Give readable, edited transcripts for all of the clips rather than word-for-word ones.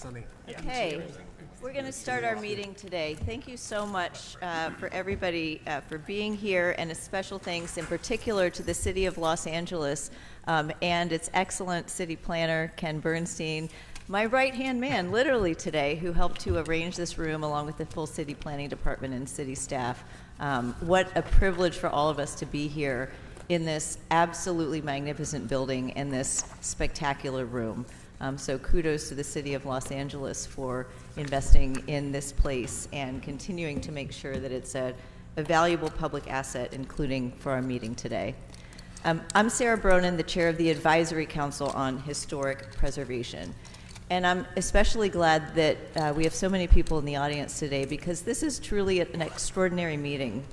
Sonny. Okay, we're going to start our meeting today. Thank you so much for everybody for being here, and a special thanks in particular to the City of Los Angeles and its excellent city planner, Ken Bernstein, my right-hand man, literally today, who helped to arrange this room along with the full city planning department and city staff. What a privilege for all of us to be here in this absolutely magnificent building in this spectacular room. So kudos to the City of Los Angeles for investing in this place and continuing to make sure that it's a valuable public asset, including for our meeting today. I'm Sara Bronin, the chair of the Advisory Council on Historic Preservation. And I'm especially glad that we have so many people in the audience today, because this is truly an extraordinary meeting.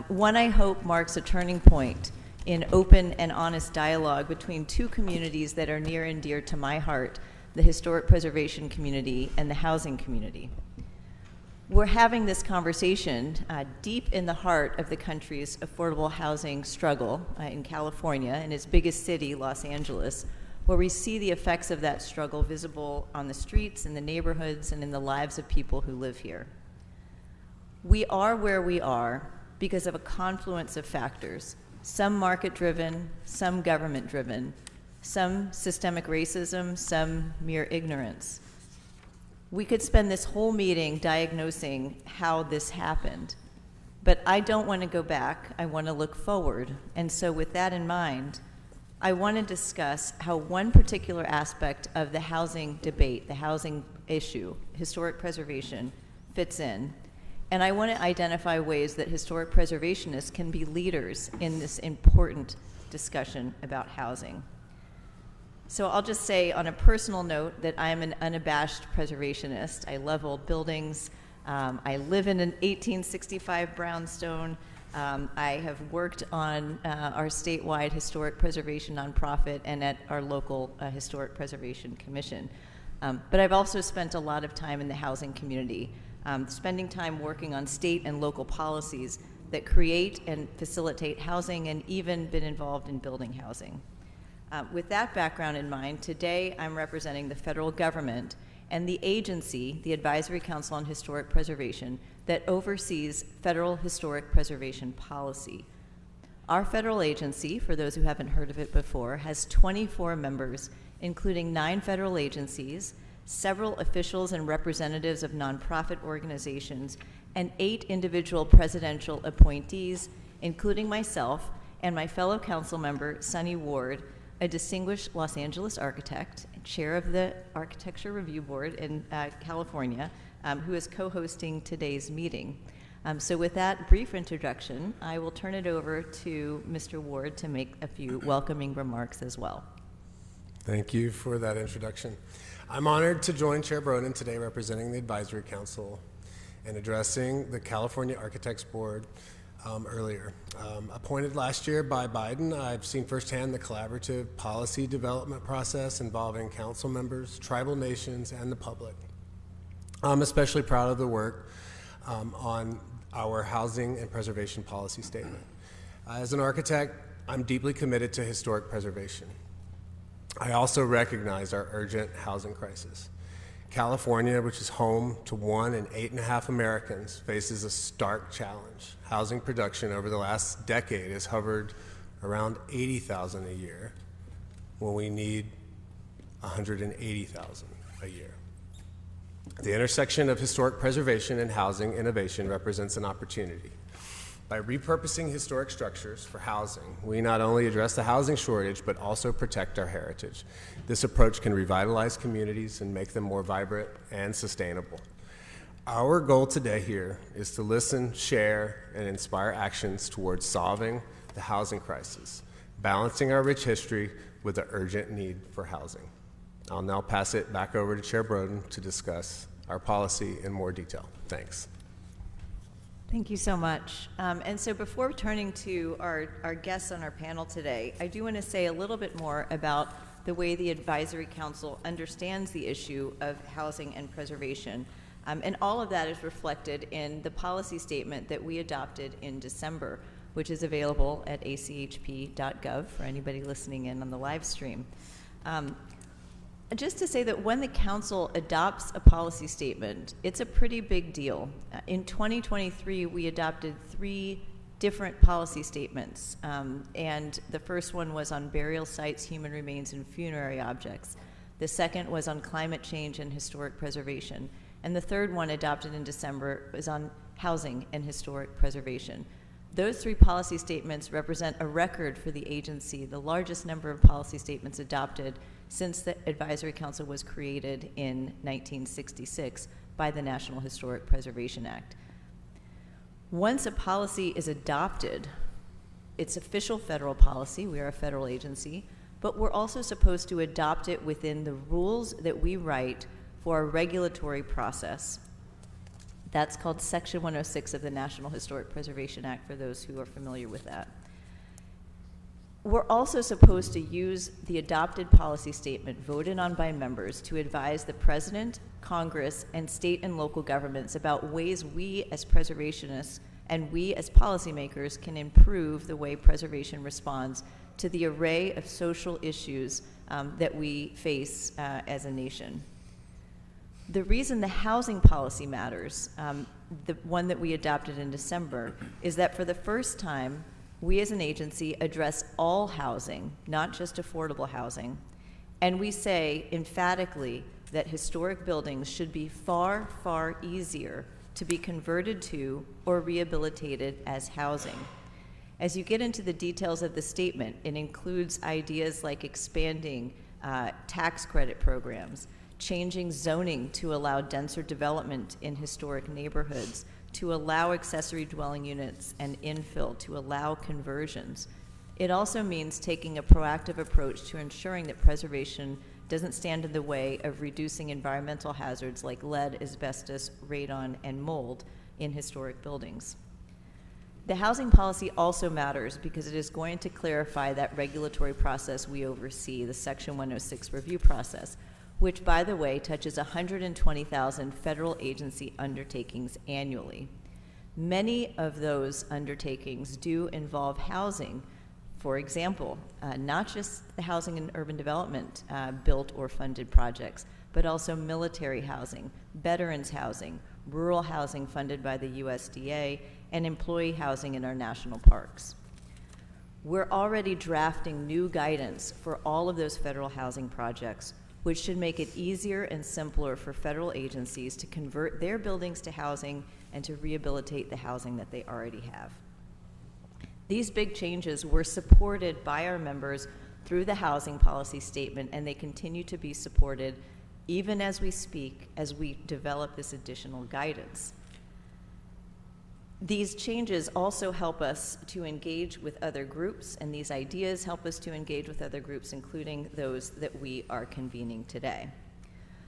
One I hope marks a turning point in open and honest dialogue between two communities that are near and dear to my heart, the historic preservation community and the housing community. We're having this conversation deep in the heart of the country's affordable housing struggle in California, and its biggest city, Los Angeles, where we see the effects of that struggle visible on the streets, in the neighborhoods, and in the lives of people who live here. We are where we are because of a confluence of factors, some market-driven, some government-driven, some systemic racism, some mere ignorance. We could spend this whole meeting diagnosing how this happened, but I don't want to go back. I want to look forward. And so with that in mind, I want to discuss how one particular aspect of the housing debate, the housing issue, historic preservation, fits in. And I want to identify ways that historic preservationists can be leaders in this important discussion about housing. So I'll just say on a personal note that I am an unabashed preservationist. I love old buildings. I live in an 1865 brownstone. I have worked on our statewide historic preservation nonprofit and at our local historic preservation commission. But I've also spent a lot of time in the housing community, spending time working on state and local policies that create and facilitate housing, and even been involved in building housing. With that background in mind, today I'm representing the federal government and the agency, the Advisory Council on Historic Preservation, that oversees federal historic preservation policy. Our federal agency, for those who haven't heard of it before, has 24 members, including 9 federal agencies, several officials and representatives of nonprofit organizations, and 8 individual presidential appointees, including myself and my fellow council member, Sonny Ward, a distinguished Los Angeles architect, chair of the Architecture Review Board in California, who is co-hosting today's meeting. So with that brief introduction, I will turn it over to Mr. Ward to make a few welcoming remarks as well. Thank you for that introduction. I'm honored to join Chair Bronin today representing the Advisory Council and addressing the California Architects Board earlier. Appointed last year by Biden, I've seen firsthand the collaborative policy development process involving council members, tribal nations, and the public. I'm especially proud of the work on our housing and preservation policy statement. As an architect, I'm deeply committed to historic preservation. I also recognize our urgent housing crisis. California, which is home to 1 in 8.5 Americans, faces a stark challenge. Housing production over the last decade has hovered around 80,000 a year, when we need 180,000 a year. The intersection of historic preservation and housing innovation represents an opportunity. By repurposing historic structures for housing, we not only address the housing shortage, but also protect our heritage. This approach can revitalize communities and make them more vibrant and sustainable. Our goal today here is to listen, share, and inspire actions towards solving the housing crisis, balancing our rich history with the urgent need for housing. I'll now pass it back over to Chair Bronin to discuss our policy in more detail. Thanks. Thank you so much. And so before turning to our guests on our panel today, I do want to say a little bit more about the way the Advisory Council understands the issue of housing and preservation. And all of that is reflected in the policy statement that we adopted in December, which is available at achp.gov for anybody listening in on the live stream. Just to say that when the council adopts a policy statement, it's a pretty big deal. In 2023, we adopted 3 different policy statements, and the first one was on burial sites, human remains, and funerary objects. The second was on climate change and historic preservation. And the third one, adopted in December, was on housing and historic preservation. Those 3 policy statements represent a record for the agency, the largest number of policy statements adopted since the Advisory Council was created in 1966 by the National Historic Preservation Act. Once a policy is adopted, it's official federal policy, we are a federal agency, but we're also supposed to adopt it within the rules that we write for a regulatory process. That's called Section 106 of the National Historic Preservation Act, for those who are familiar with that. We're also supposed to use the adopted policy statement voted on by members to advise the President, Congress, and state and local governments about ways we as preservationists and we as policymakers can improve the way preservation responds to the array of social issues that we face as a nation. The reason the housing policy matters, the one that we adopted in December, is that for the first time, we as an agency address all housing, not just affordable housing, and we say emphatically that historic buildings should be far, far easier to be converted to or rehabilitated as housing. As you get into the details of the statement, it includes ideas like expanding tax credit programs, changing zoning to allow denser development in historic neighborhoods, to allow accessory dwelling units and infill, to allow conversions. It also means taking a proactive approach to ensuring that preservation doesn't stand in the way of reducing environmental hazards like lead, asbestos, radon, and mold in historic buildings. The housing policy also matters because it is going to clarify that regulatory process we oversee, the Section 106 review process, which, by the way, touches 120,000 federal agency undertakings annually. Many of those undertakings do involve housing. For example, not just the housing and urban development built or funded projects, but also military housing, veterans housing, rural housing funded by the USDA, and employee housing in our national parks. We're already drafting new guidance for all of those federal housing projects, which should make it easier and simpler for federal agencies to convert their buildings to housing and to rehabilitate the housing that they already have. These big changes were supported by our members through the housing policy statement, and they continue to be supported even as we speak, as we develop this additional guidance. These changes also help us to engage with other groups, and these ideas help us to engage with other groups, including those that we are convening today.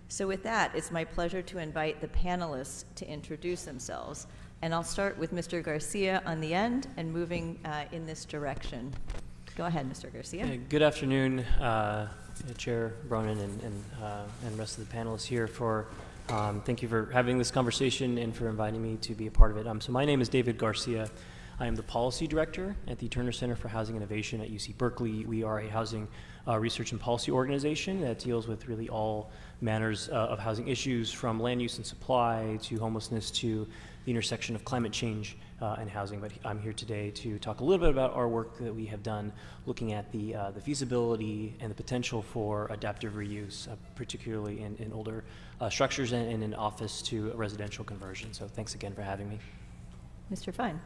So with that, it's my pleasure to invite the panelists to introduce themselves. And I'll start with Mr. Garcia on the end and moving in this direction. Go ahead, Mr. Garcia. Good afternoon, Chair Bronin and the rest of the panelists here. Thank you for having this conversation and for inviting me to be a part of it. So my name is David Garcia. I am the Policy Director at the Turner Center for Housing Innovation at UC Berkeley. We are a housing research and policy organization that deals with really all manners of housing issues, from land use and supply to homelessness to the intersection of climate change and housing. But I'm here today to talk a little bit about our work that we have done looking at the feasibility and the potential for adaptive reuse, particularly in older structures and in office to residential conversion. So thanks again for having me. Mr. Fine.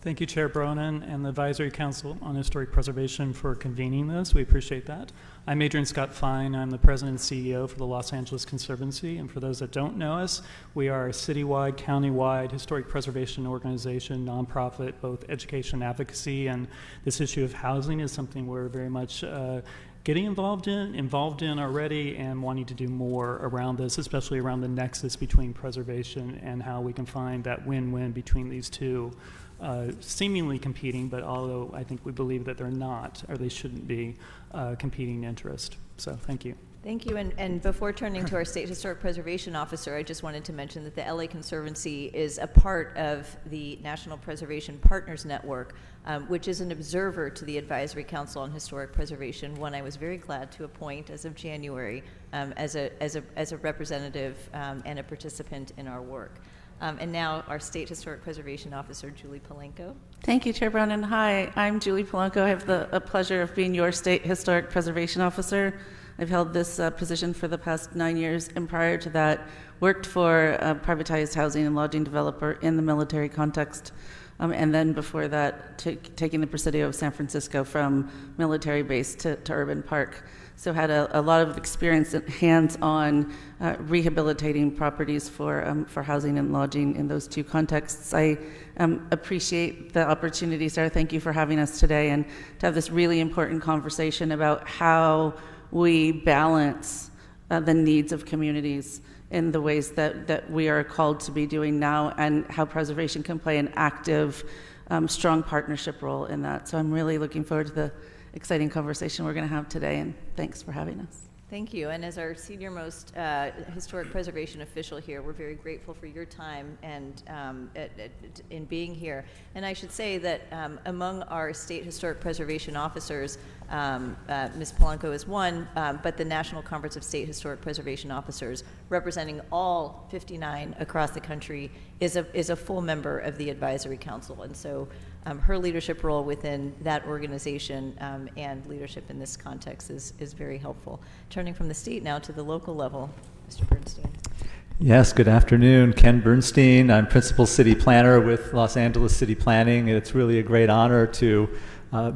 Thank you, Chair Bronin and the Advisory Council on Historic Preservation for convening this. We appreciate that. I'm Adrian Scott Fine. I'm the President and CEO for the Los Angeles Conservancy. And for those that don't know us, we are a citywide, countywide historic preservation organization, nonprofit, both education and advocacy. And this issue of housing is something we're very much getting involved in already, and wanting to do more around this, especially around the nexus between preservation and how we can find that win-win between these two. seemingly competing, but although I think we believe that they're not, or they shouldn't be, competing interest. So thank you. Thank you. And before turning to our State Historic Preservation Officer, I just wanted to mention that the LA Conservancy is a part of the National Preservation Partners Network, which is an observer to the Advisory Council on Historic Preservation, one I was very glad to appoint as of January as a representative and a participant in our work. And now our State Historic Preservation Officer, Julie Palenko. Thank you, Chair Bronin. Hi, I'm Julie Palenko. I have the pleasure of being your State Historic Preservation Officer. I've held this position for the past 9 years, and prior to that, worked for a privatized housing and lodging developer in the military context, and then before that, taking the Presidio of San Francisco from military base to urban park. So had a lot of experience hands-on rehabilitating properties for housing and lodging in those two contexts. I appreciate the opportunity, Sarah. Thank you for having us today, and to have this really important conversation about how we balance the needs of communities in the ways that we are called to be doing now, and how preservation can play an active, strong partnership role in that. So I'm really looking forward to the exciting conversation we're going to have today, and thanks for having us. Thank you. And as our senior-most historic preservation official here, we're very grateful for your time and in being here. And I should say that among our state historic preservation officers, Ms. Palenko is one, but the National Conference of State Historic Preservation Officers, representing all 59 across the country, is a full member of the Advisory Council. And so her leadership role within that organization and leadership in this context is very helpful. Turning from the state now to the local level, Mr. Bernstein. Yes, good afternoon. Ken Bernstein. I'm Principal City Planner with Los Angeles City Planning, and it's really a great honor to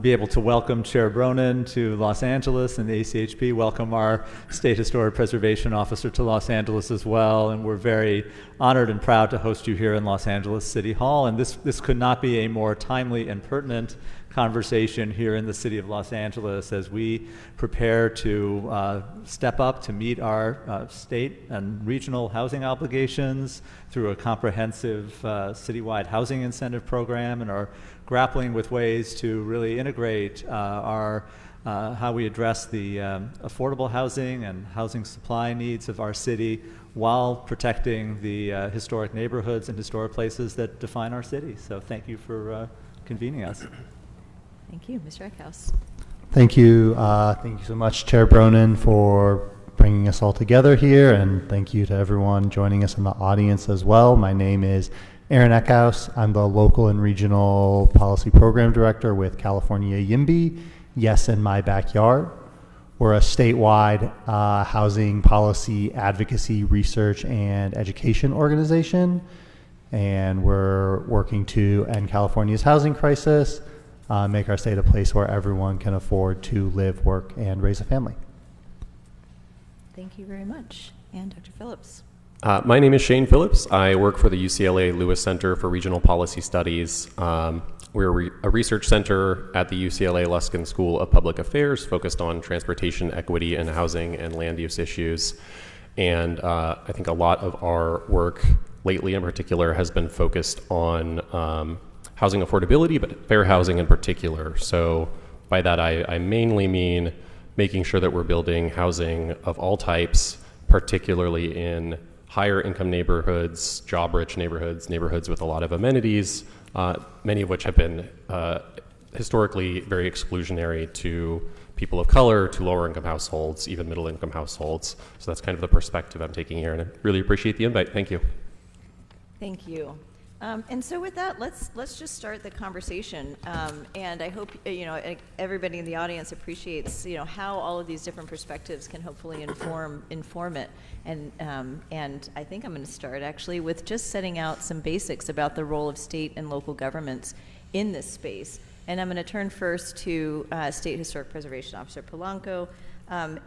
be able to welcome Chair Bronin to Los Angeles, and the ACHP welcome our State Historic Preservation Officer to Los Angeles as well. And we're very honored and proud to host you here in Los Angeles City Hall. And this could not be a more timely and pertinent conversation here in the city of Los Angeles as we prepare to step up to meet our state and regional housing obligations through a comprehensive citywide housing incentive program, and are grappling with ways to really integrate how we address the affordable housing and housing supply needs of our city while protecting the historic neighborhoods and historic places that define our city. So thank you for convening us. Thank you. Mr. Eckhouse. Thank you. Thank you so much, Chair Bronin, for bringing us all together here, and thank you to everyone joining us in the audience as well. My name is Aaron Eckhouse. I'm the Local and Regional Policy Program Director with California YIMBY, Yes in My Backyard. We're a statewide housing policy advocacy, research, and education organization, and we're working to end California's housing crisis, make our state a place where everyone can afford to live, work, and raise a family. Thank you very much. And Dr. Phillips. My name is Shane Phillips. I work for the UCLA Lewis Center for Regional Policy Studies. We're a research center at the UCLA Luskin School of Public Affairs focused on transportation equity and housing and land use issues. And I think a lot of our work lately in particular has been focused on housing affordability, but fair housing in particular. So by that I mainly mean making sure that we're building housing of all types, particularly in higher income neighborhoods, job-rich neighborhoods, neighborhoods with a lot of amenities, many of which have been historically very exclusionary to people of color, to lower income households, even middle income households. So that's kind of the perspective I'm taking here, and I really appreciate the invite. Thank you. Thank you. And so with that, let's just start the conversation. And I hope everybody in the audience appreciates how all of these different perspectives can hopefully inform it. And I think I'm going to start actually with just setting out some basics about the role of state and local governments in this space. And I'm going to turn first to State Historic Preservation Officer Palenko.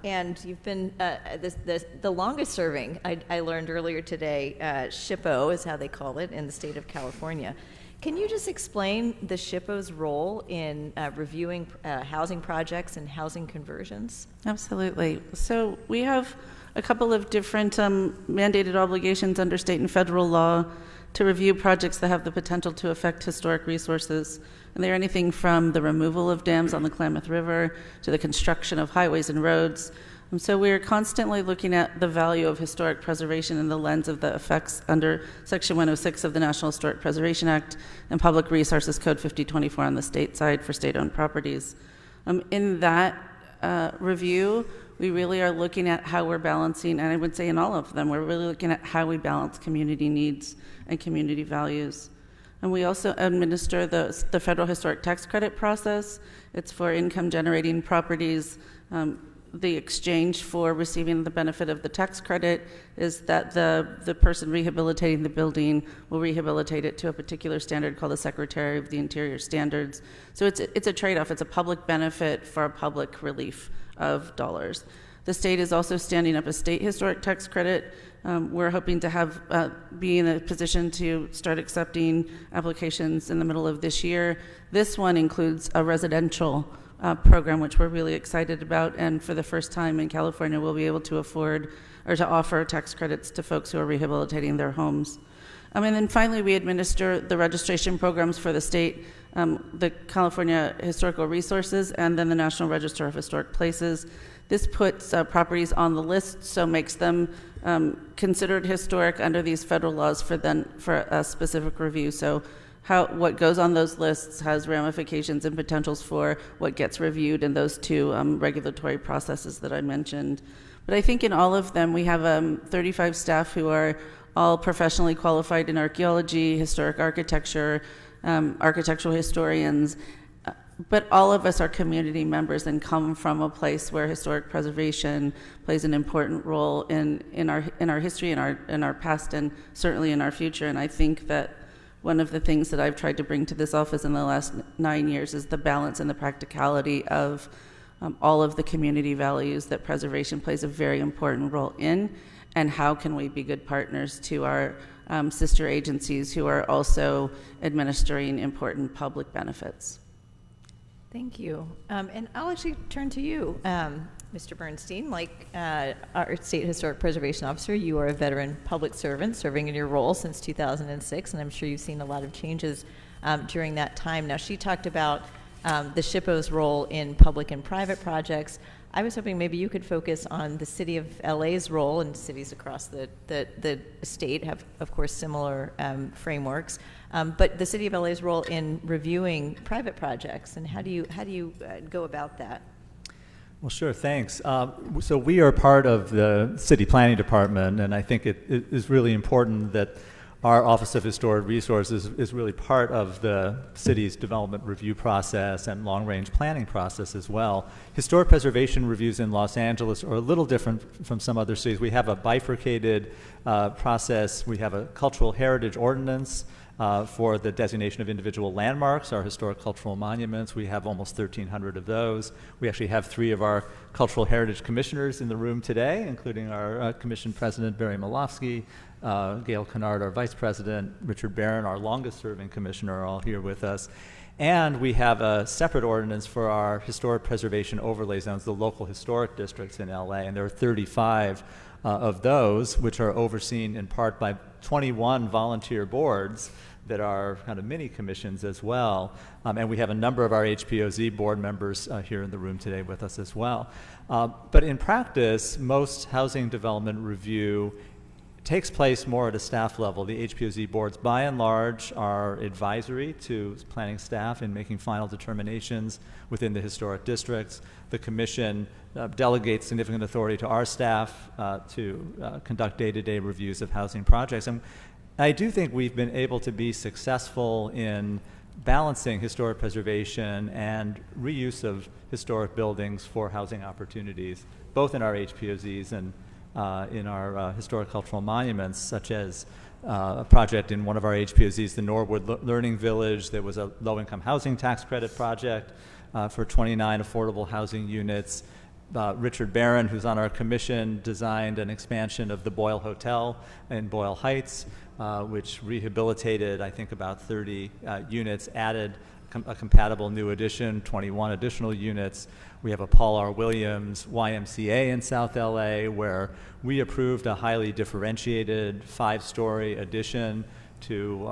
And you've been the longest serving, I learned earlier today, SHPO is how they call it in the state of California. Can you just explain the SHPO's role in reviewing housing projects and housing conversions? Absolutely. So we have a couple of different mandated obligations under state and federal law to review projects that have the potential to affect historic resources. And they're anything from the removal of dams on the Klamath River to the construction of highways and roads. And so we're constantly looking at the value of historic preservation in the lens of the effects under Section 106 of the National Historic Preservation Act and Public Resources Code 5024 on the state side for state-owned properties. In that review, we really are looking at how we're balancing, and I would say in all of them, we're really looking at how we balance community needs and community values. And we also administer the federal historic tax credit process. It's for income generating properties. The exchange for receiving the benefit of the tax credit is that the person rehabilitating the building will rehabilitate it to a particular standard called the Secretary of the Interior Standards. So it's a trade-off. It's a public benefit for a public relief of dollars. The state is also standing up a state historic tax credit. We're hoping to be in a position to start accepting applications in the middle of this year. This one includes a residential program, which we're really excited about, and for the first time in California, we'll be able to afford or to offer tax credits to folks who are rehabilitating their homes. And then finally, we administer the registration programs for the state, the California Historical Resources, and then the National Register of Historic Places. This puts properties on the list, so makes them considered historic under these federal laws for a specific review. So what goes on those lists has ramifications and potentials for what gets reviewed in those two regulatory processes that I mentioned. But I think in all of them, we have 35 staff who are all professionally qualified in archaeology, historic architecture, architectural historians, but all of us are community members and come from a place where historic preservation plays an important role in our history, in our past, and certainly in our future. And I think that one of the things that I've tried to bring to this office in the last 9 years is the balance and the practicality of all of the community values that preservation plays a very important role in, and how can we be good partners to our sister agencies who are also administering important public benefits. Thank you. And I'll actually turn to you, Mr. Bernstein. Like our State Historic Preservation Officer, you are a veteran public servant serving in your role since 2006, and I'm sure you've seen a lot of changes during that time. Now, she talked about the SHPO's role in public and private projects. I was hoping maybe you could focus on the City of LA's role, and cities across the state have, of course, similar frameworks. But the City of LA's role in reviewing private projects, and how do you go about that? Well, sure, thanks. So we are part of the City Planning Department, and I think it is really important that our Office of Historic Resources is really part of the city's development review process and long-range planning process as well. Historic preservation reviews in Los Angeles are a little different from some other cities. We have a bifurcated process. We have a cultural heritage ordinance for the designation of individual landmarks, our historic cultural monuments. We have almost 1,300 of those. We actually have 3 of our cultural heritage commissioners in the room today, including our commission president, Barry Malofsky, Gail Kennard, our vice president, Richard Barron, our longest-serving commissioner, are all here with us. And we have a separate ordinance for our historic preservation overlay zones, the local historic districts in LA, and there are 35 of those, which are overseen in part by 21 volunteer boards that are kind of mini commissions as well. And we have a number of our HPOZ board members here in the room today with us as well. But in practice, most housing development review takes place more at a staff level. The HPOZ boards, by and large, are advisory to planning staff in making final determinations within the historic districts. The commission delegates significant authority to our staff to conduct day-to-day reviews of housing projects. And I do think we've been able to be successful in balancing historic preservation and reuse of historic buildings for housing opportunities, both in our HPOZs and in our historic cultural monuments, such as a project in one of our HPOZs, the Norwood Learning Village. There was a low-income housing tax credit project for 29 affordable housing units. Richard Barron, who's on our commission, designed an expansion of the Boyle Hotel in Boyle Heights, which rehabilitated, I think, about 30 units, added a compatible new addition, 21 additional units. We have a Paul R. Williams YMCA in South LA, where we approved a highly differentiated 5-story addition to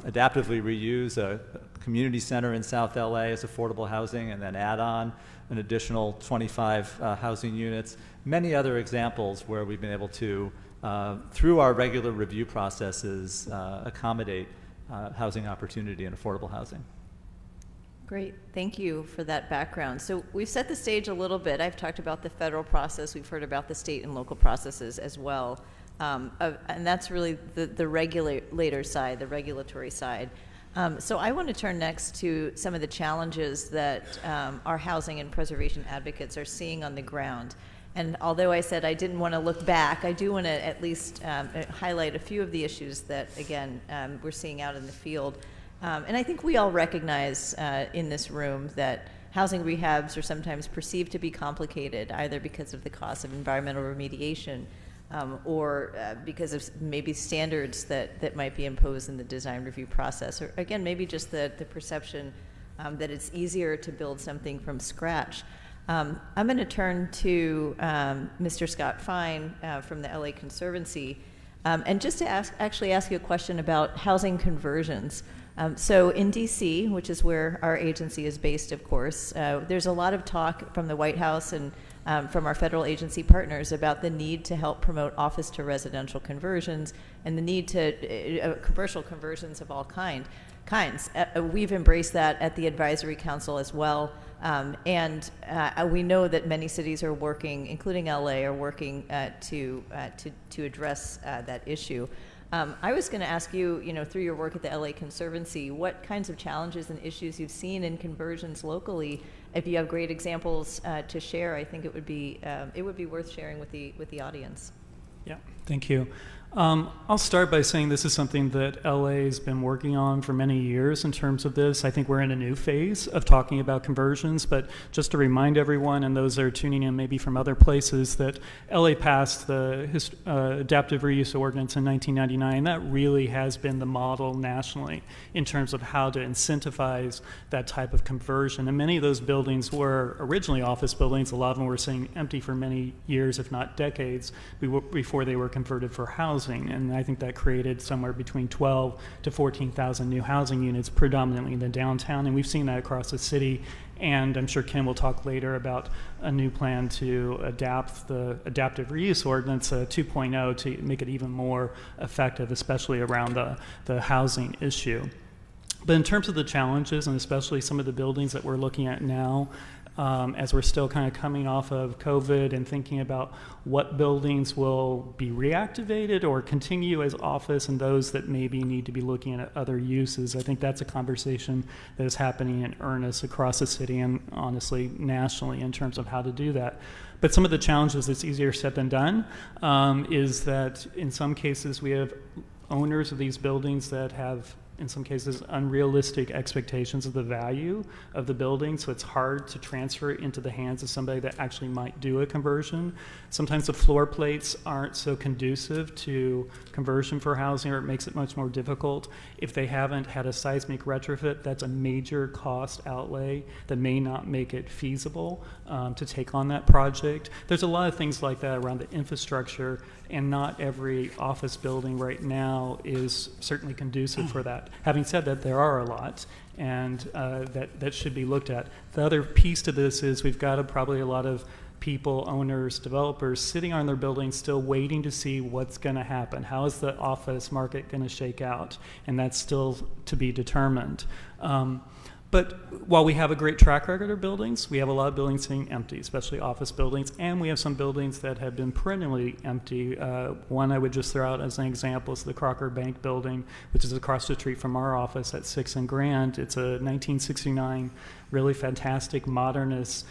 adaptively reuse a community center in South LA as affordable housing and then add on an additional 25 housing units. Many other examples where we've been able to, through our regular review processes, accommodate housing opportunity and affordable housing. Great, thank you for that background. So we've set the stage a little bit. I've talked about the federal process. We've heard about the state and local processes as well. And that's really the regulator side, the regulatory side. So I want to turn next to some of the challenges that our housing and preservation advocates are seeing on the ground. And although I said I didn't want to look back, I do want to at least highlight a few of the issues that, again, we're seeing out in the field. And I think we all recognize in this room that housing rehabs are sometimes perceived to be complicated, either because of the cost of environmental remediation or because of maybe standards that might be imposed in the design review process, or again, maybe just the perception that it's easier to build something from scratch. I'm going to turn to Mr. Scott Fine from the LA Conservancy, and just to actually ask you a question about housing conversions. So in DC, which is where our agency is based, of course, there's a lot of talk from the White House and from our federal agency partners about the need to help promote office to residential conversions and the need to commercial conversions of all kinds. We've embraced that at the Advisory Council as well. And we know that many cities are working, including LA, are working to address that issue. I was going to ask you, through your work at the LA Conservancy, what kinds of challenges and issues you've seen in conversions locally. If you have great examples to share, I think it would be worth sharing with the audience. Yeah, thank you. I'll start by saying this is something that LA has been working on for many years in terms of this. I think we're in a new phase of talking about conversions, but just to remind everyone and those that are tuning in maybe from other places that LA passed the Adaptive Reuse Ordinance in 1999. That really has been the model nationally in terms of how to incentivize that type of conversion. And many of those buildings were originally office buildings. A lot of them were sitting empty for many years, if not decades, before they were converted for housing. And I think that created somewhere between 12 to 14,000 new housing units, predominantly in the downtown. And we've seen that across the city. And I'm sure Ken will talk later about a new plan to adapt the Adaptive Reuse Ordinance 2.0 to make it even more effective, especially around the housing issue. But in terms of the challenges, and especially some of the buildings that we're looking at now, as we're still kind of coming off of COVID and thinking about what buildings will be reactivated or continue as office and those that maybe need to be looking at other uses. I think that's a conversation that is happening in earnest across the city and honestly nationally in terms of how to do that. But some of the challenges, it's easier said than done, is that in some cases we have owners of these buildings that have in some cases unrealistic expectations of the value of the building, so it's hard to transfer it into the hands of somebody that actually might do a conversion. Sometimes the floor plates aren't so conducive to conversion for housing, or it makes it much more difficult. If they haven't had a seismic retrofit, that's a major cost outlay that may not make it feasible to take on that project. There's a lot of things like that around the infrastructure, and not every office building right now is certainly conducive for that. Having said that, there are a lot, and that should be looked at. The other piece to this is we've got probably a lot of people, owners, developers sitting on their buildings still waiting to see what's going to happen. How is the office market going to shake out? And that's still to be determined. But while we have a great track record of buildings, we have a lot of buildings sitting empty, especially office buildings, and we have some buildings that have been perennially empty. One I would just throw out as an example is the Crocker Bank building, which is across the street from our office at 6th and Grand. It's a 1969 really fantastic modernist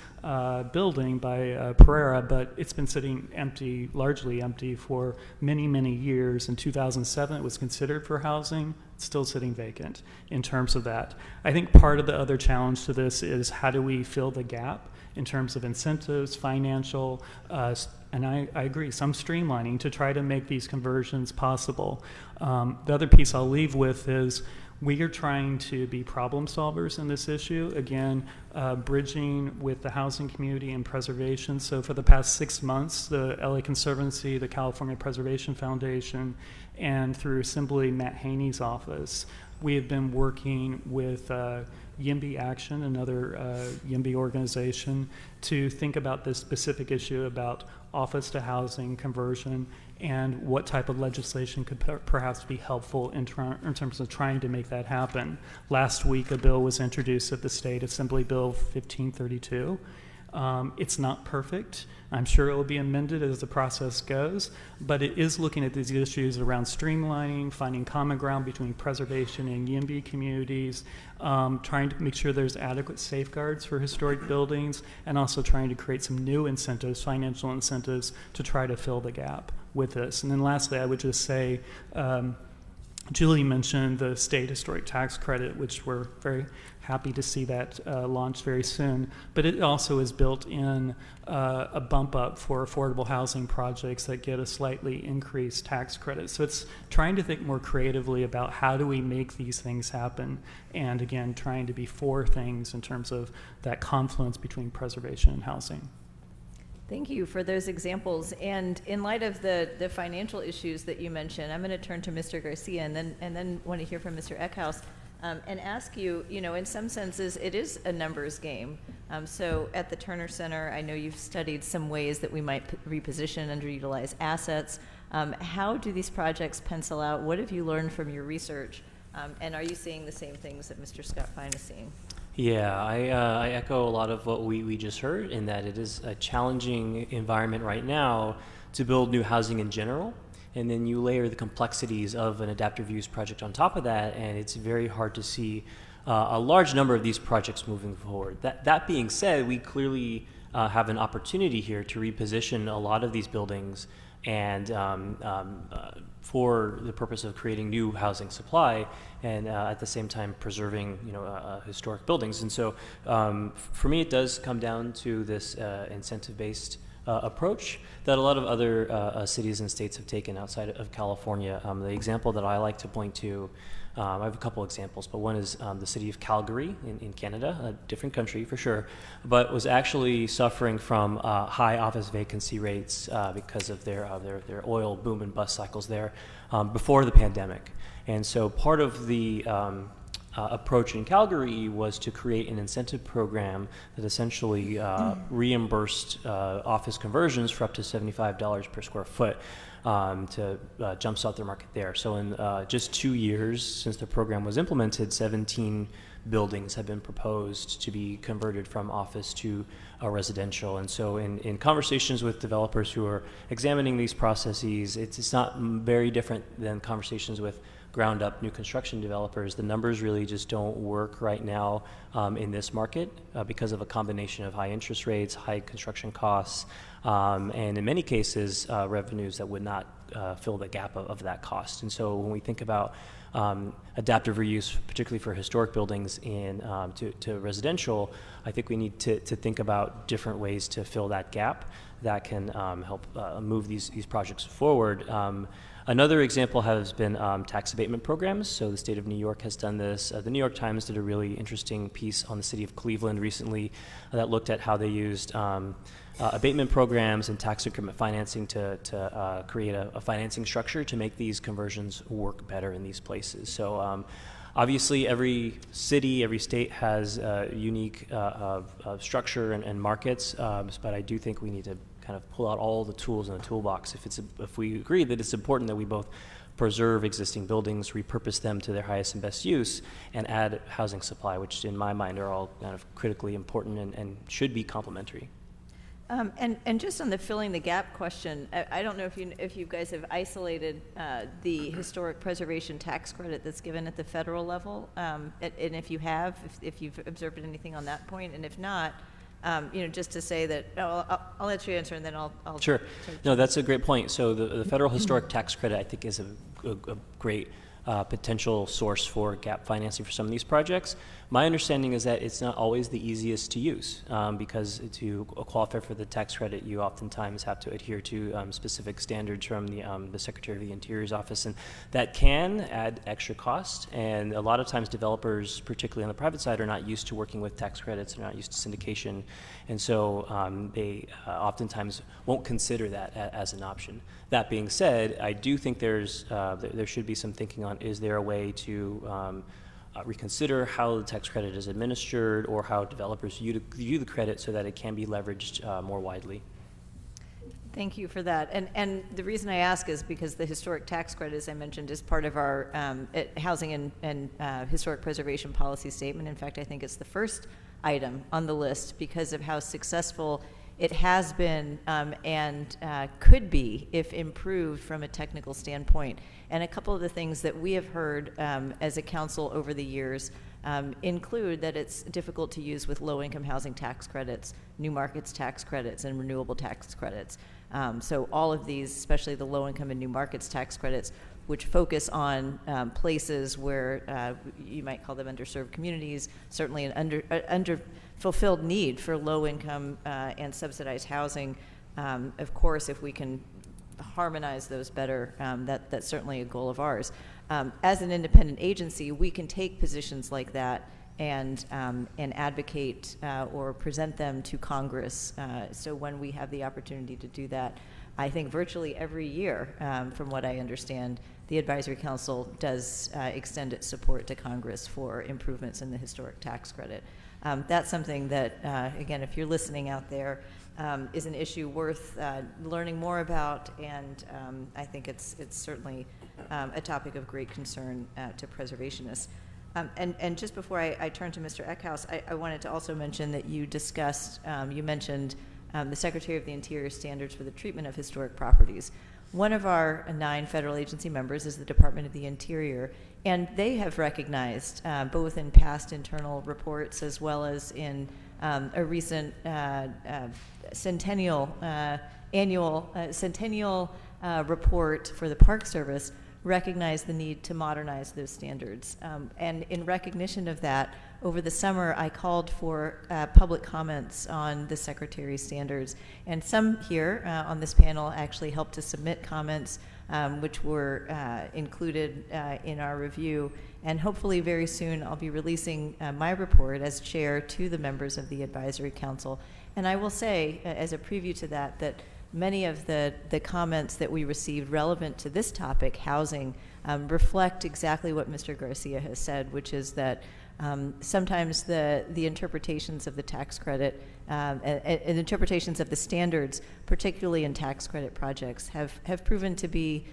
building by Pereira, but it's been sitting empty, largely empty, for many, many years. In 2007, it was considered for housing. It's still sitting vacant in terms of that. I think part of the other challenge to this is how do we fill the gap in terms of incentives, financial, and I agree, some streamlining to try to make these conversions possible. The other piece I'll leave with is We are trying to be problem solvers in this issue, again, bridging with the housing community and preservation. So for the past 6 months, the LA Conservancy, the California Preservation Foundation, and through Assembly Matt Haney's office, we have been working with YIMBY Action, another YIMBY organization, to think about this specific issue about office to housing conversion and what type of legislation could perhaps be helpful in terms of trying to make that happen. Last week, a bill was introduced at the State Assembly, Bill 1532. It's not perfect. I'm sure it will be amended as the process goes, but it is looking at these issues around streamlining, finding common ground between preservation and YIMBY communities, trying to make sure there's adequate safeguards for historic buildings, and also trying to create some new incentives, financial incentives, to try to fill the gap with this. And then lastly, I would just say, Julie mentioned the state historic tax credit, which we're very happy to see that launched very soon. But it also is built in a bump up for affordable housing projects that get a slightly increased tax credit. So it's trying to think more creatively about how do we make these things happen, and again, trying to be for things in terms of that confluence between preservation and housing. Thank you for those examples. And in light of the financial issues that you mentioned, I'm going to turn to Mr. Garcia and then want to hear from Mr. Eckhouse and ask you, in some senses, it is a numbers game. So at the Turner Center, I know you've studied some ways that we might reposition underutilized assets. How do these projects pencil out? What have you learned from your research? And are you seeing the same things that Mr. Scott Fine is seeing? Yeah, I echo a lot of what we just heard, in that it is a challenging environment right now to build new housing in general, and then you layer the complexities of an adaptive use project on top of that, and it's very hard to see a large number of these projects moving forward. That being said, we clearly have an opportunity here to reposition a lot of these buildings and for the purpose of creating new housing supply, and at the same time preserving historic buildings. And so for me, it does come down to this incentive-based approach that a lot of other cities and states have taken outside of California. The example that I like to point to, I have a couple examples, but one is the city of Calgary in Canada, a different country for sure, but was actually suffering from high office vacancy rates because of their oil boom and bust cycles there before the pandemic. And so part of the approach in Calgary was to create an incentive program that essentially reimbursed office conversions for up to $75 per square foot to jumpstart their market there. So in just 2 years since the program was implemented, 17 buildings have been proposed to be converted from office to residential. And so in conversations with developers who are examining these processes, it's not very different than conversations with ground up new construction developers. The numbers really just don't work right now in this market because of a combination of high interest rates, high construction costs, and in many cases revenues that would not fill the gap of that cost. And so when we think about adaptive reuse, particularly for historic buildings in to residential, I think we need to think about different ways to fill that gap that can help move these projects forward. Another example has been tax abatement programs. So the state of New York has done this. The New York Times did a really interesting piece on the city of Cleveland recently that looked at how they used abatement programs and tax increment financing to create a financing structure to make these conversions work better in these places. So obviously every city, every state has a unique structure and markets, but I do think we need to kind of pull out all the tools in the toolbox if we agree that it's important that we both preserve existing buildings, repurpose them to their highest and best use, and add housing supply, which in my mind are all kind of critically important and should be complementary. And just on the filling the gap question, I don't know if you guys have isolated the historic preservation tax credit that's given at the federal level, and if you have, if you've observed anything on that point, and if not, just to say that, I'll let you answer and then I'll Sure. No, that's a great point. So the federal historic tax credit, I think, is a great potential source for gap financing for some of these projects. My understanding is that it's not always the easiest to use because to qualify for the tax credit, you oftentimes have to adhere to specific standards from the Secretary of the Interior's office, and that can add extra cost. And a lot of times developers, particularly on the private side, are not used to working with tax credits, they're not used to syndication, and so they oftentimes won't consider that as an option. That being said, I do think there should be some thinking on, is there a way to reconsider how the tax credit is administered, or how developers view the credit so that it can be leveraged more widely. Thank you for that. And the reason I ask is because the historic tax credit, as I mentioned, is part of our housing and historic preservation policy statement. In fact, I think it's the first item on the list because of how successful it has been and could be if improved from a technical standpoint. And a couple of the things that we have heard as a council over the years include that it's difficult to use with low-income housing tax credits, new markets tax credits, and renewable tax credits. So all of these, especially the low-income and new markets tax credits, which focus on places where you might call them underserved communities, certainly an under-fulfilled need for low-income and subsidized housing. Of course, if we can harmonize those better, that's certainly a goal of ours. As an independent agency, we can take positions like that and advocate or present them to Congress. So when we have the opportunity to do that, I think virtually every year, from what I understand, the Advisory Council does extend its support to Congress for improvements in the historic tax credit. That's something that, again, if you're listening out there, is an issue worth learning more about, and I think it's certainly a topic of great concern to preservationists. And just before I turn to Mr. Eckhouse, I wanted to also mention that you discussed, you mentioned the Secretary of the Interior standards for the treatment of historic properties. One of our 9 federal agency members is the Department of the Interior, and they have recognized, both in past internal reports as well as in a recent centennial report for the Park Service, recognize the need to modernize those standards. And in recognition of that, over the summer, I called for public comments on the Secretary's standards. And some here on this panel actually helped to submit comments, which were included in our review. And hopefully very soon, I'll be releasing my report as chair to the members of the Advisory Council. And I will say, as a preview to that, that many of the comments that we received relevant to this topic, housing, reflect exactly what Mr. Garcia has said, which is that sometimes the interpretations of the tax credit and interpretations of the standards, particularly in tax credit projects, have proven to be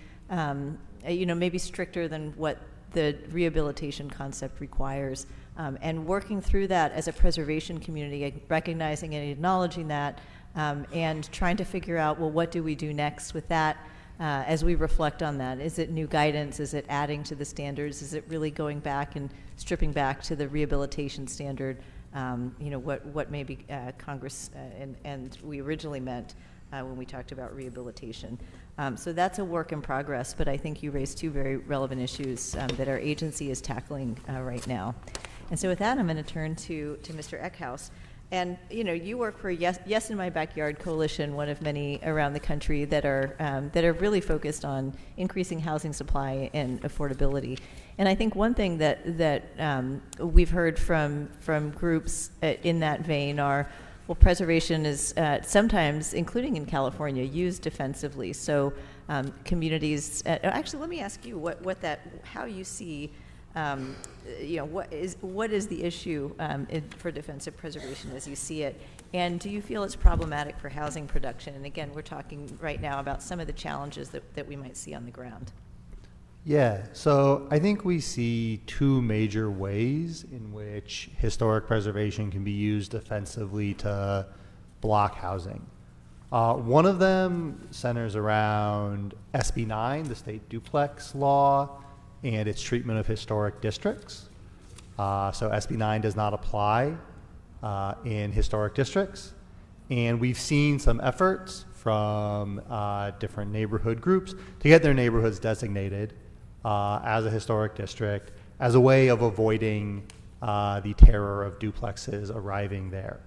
maybe stricter than what the rehabilitation concept requires. And working through that as a preservation community, recognizing and acknowledging that, and trying to figure out, well, what do we do next with that as we reflect on that? Is it new guidance? Is it adding to the standards? Is it really going back and stripping back to the rehabilitation standard? What maybe Congress and we originally meant when we talked about rehabilitation. So that's a work in progress, but I think you raised 2 very relevant issues that our agency is tackling right now. And so with that, I'm going to turn to Mr. Eckhouse. And you work for Yes in My Backyard Coalition, one of many around the country that are really focused on increasing housing supply and affordability. And I think one thing that we've heard from groups in that vein are, well, preservation is sometimes, including in California, used defensively. So communities. Actually, let me ask you how you see. What is the issue for defensive preservation as you see it, and do you feel it's problematic for housing production? And again, we're talking right now about some of the challenges that we might see on the ground. Yeah, so I think we see 2 major ways in which historic preservation can be used defensively to block housing. One of them centers around SB 9, the state duplex law, and its treatment of historic districts. So SB 9 does not apply in historic districts. And we've seen some efforts from different neighborhood groups to get their neighborhoods designated as a historic district as a way of avoiding the terror of duplexes arriving there.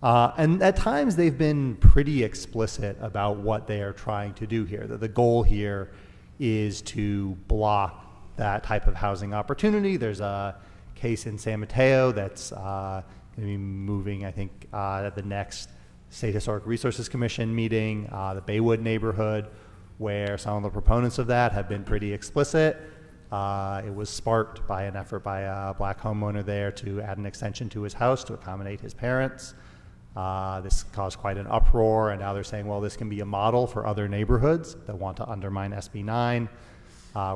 And at times they've been pretty explicit about what they are trying to do here, that the goal here is to block that type of housing opportunity. There's a case in San Mateo that's going to be moving, I think, at the next State Historic Resources Commission meeting, the Baywood neighborhood, where some of the proponents of that have been pretty explicit. It was sparked by an effort by a black homeowner there to add an extension to his house to accommodate his parents. This caused quite an uproar, and now they're saying, well, this can be a model for other neighborhoods that want to undermine SB 9.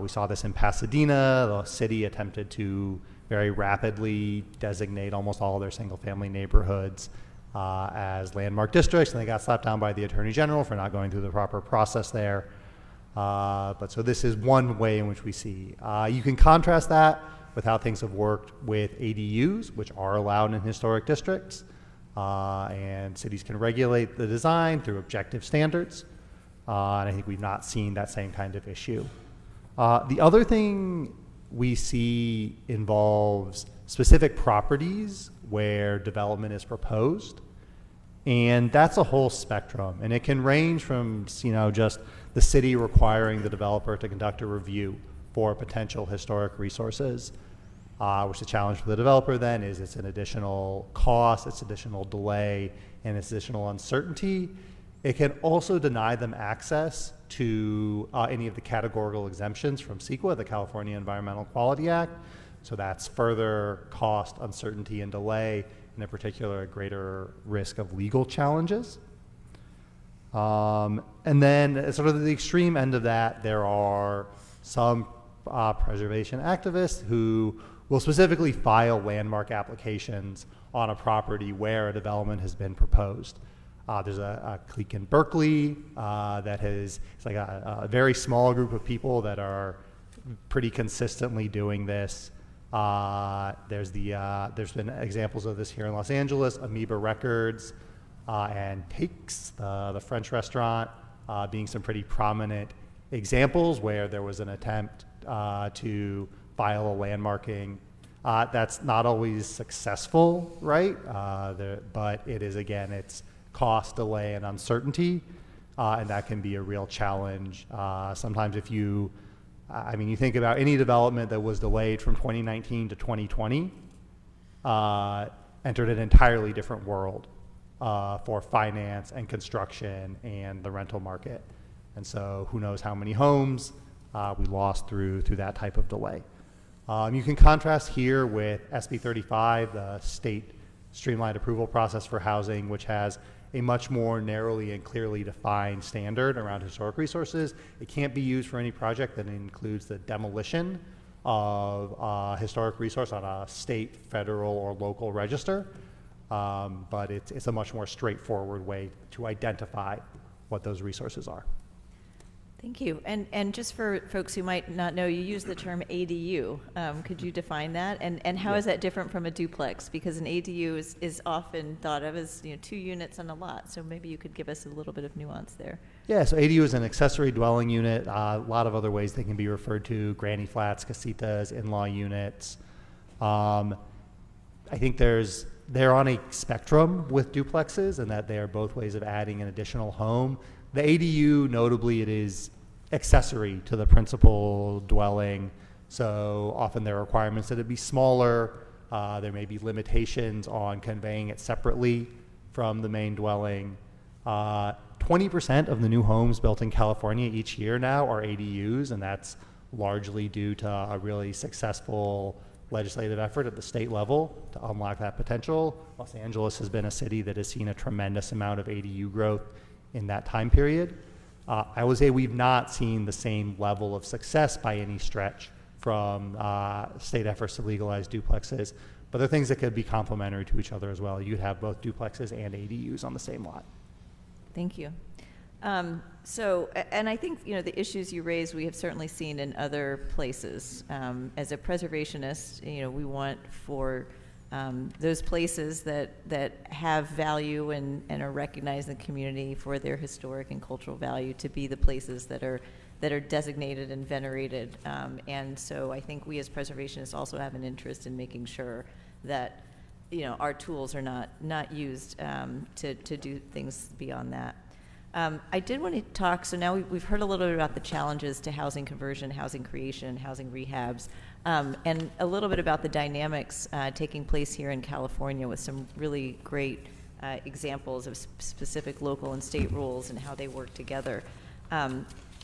We saw this in Pasadena. The city attempted to very rapidly designate almost all of their single-family neighborhoods as landmark districts, and they got slapped down by the Attorney General for not going through the proper process there. But so this is one way in which we see. You can contrast that with how things have worked with ADUs, which are allowed in historic districts, and cities can regulate the design through objective standards. And I think we've not seen that same kind of issue. The other thing we see involves specific properties where development is proposed. And that's a whole spectrum. And it can range from, just the city requiring the developer to conduct a review for potential historic resources, which the challenge for the developer then is it's an additional cost, it's additional delay, and it's additional uncertainty. It can also deny them access to any of the categorical exemptions from CEQA, the California Environmental Quality Act. So that's further cost, uncertainty, and delay, and in particular, a greater risk of legal challenges. And then at sort of the extreme end of that, there are some preservation activists who will specifically file landmark applications on a property where a development has been proposed. There's a clique in Berkeley it's like a very small group of people that are pretty consistently doing this. There's been examples of this here in Los Angeles, Amoeba Records and Takes, the French restaurant, being some pretty prominent examples where there was an attempt to file a landmarking. That's not always successful, right? But it is, again, it's cost, delay, and uncertainty, and that can be a real challenge. Sometimes if you think about any development that was delayed from 2019 to 2020, entered an entirely different world for finance and construction and the rental market. And so who knows how many homes we lost through that type of delay. You can contrast here with SB 35, the state streamlined approval process for housing, which has a much more narrowly and clearly defined standard around historic resources. It can't be used for any project that includes the demolition of a historic resource on a state, federal, or local register. But it's a much more straightforward way to identify what those resources are. Thank you. And just for folks who might not know, you use the term ADU. Could you define that? And how is that different from a duplex? Because an ADU is often thought of as 2 units on a lot. So maybe you could give us a little bit of nuance there. Yeah, so ADU is an accessory dwelling unit. A lot of other ways they can be referred to: granny flats, casitas, in-law units. I think they're on a spectrum with duplexes, and that they are both ways of adding an additional home. The ADU, notably, it is accessory to the principal dwelling, so often there are requirements that it be smaller. There may be limitations on conveying it separately from the main dwelling. 20% of the new homes built in California each year now are ADUs, and that's largely due to a really successful legislative effort at the state level to unlock that potential. Los Angeles has been a city that has seen a tremendous amount of ADU growth in that time period. I would say we've not seen the same level of success by any stretch from state efforts to legalize duplexes, but there are things that could be complementary to each other as well. You'd have both duplexes and ADUs on the same lot. Thank you. And I think, the issues you raised, we have certainly seen in other places. As a preservationist, we want for those places that have value and are recognized in the community for their historic and cultural value to be the places that are designated and venerated. And so I think we as preservationists also have an interest in making sure that, you know, our tools are not used to do things beyond that. I did want to talk, so now we've heard a little bit about the challenges to housing conversion, housing creation, housing rehabs, and a little bit about the dynamics taking place here in California with some really great examples of specific local and state rules and how they work together.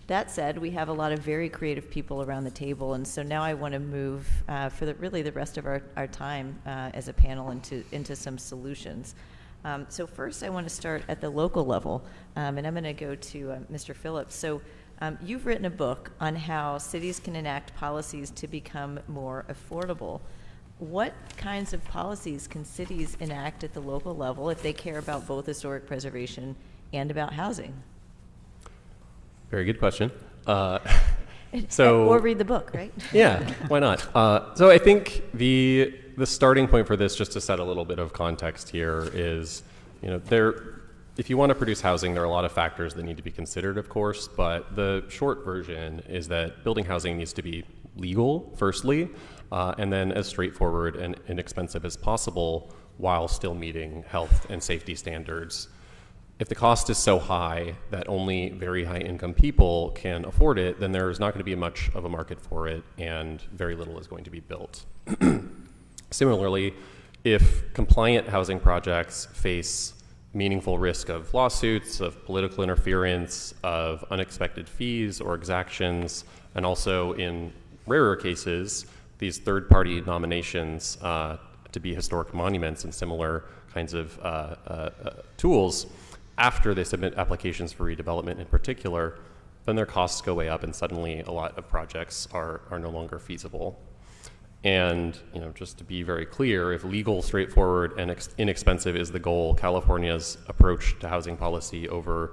That said, we have a lot of very creative people around the table, and so now I want to move for really the rest of our time as a panel into some solutions. So first, I want to start at the local level, and I'm going to go to Mr. Phillips. So you've written a book on how cities can enact policies to become more affordable. What kinds of policies can cities enact at the local level if they care about both historic preservation and about housing? Very good question. Or read the book, right? Yeah, why not? So I think the starting point for this, just to set a little bit of context here, is, you know, if you want to produce housing, there are a lot of factors that need to be considered, of course, but the short version is that building housing needs to be legal, firstly, and then as straightforward and inexpensive as possible while still meeting health and safety standards. If the cost is so high that only very high income people can afford it, then there's not going to be much of a market for it, and very little is going to be built. Similarly, if compliant housing projects face meaningful risk of lawsuits, of political interference, of unexpected fees or exactions, and also in rarer cases, these third-party nominations to be historic monuments and similar kinds of tools, after they submit applications for redevelopment in particular, then their costs go way up, and suddenly a lot of projects are no longer feasible. And, you know, just to be very clear, if legal, straightforward, and inexpensive is the goal, California's approach to housing policy over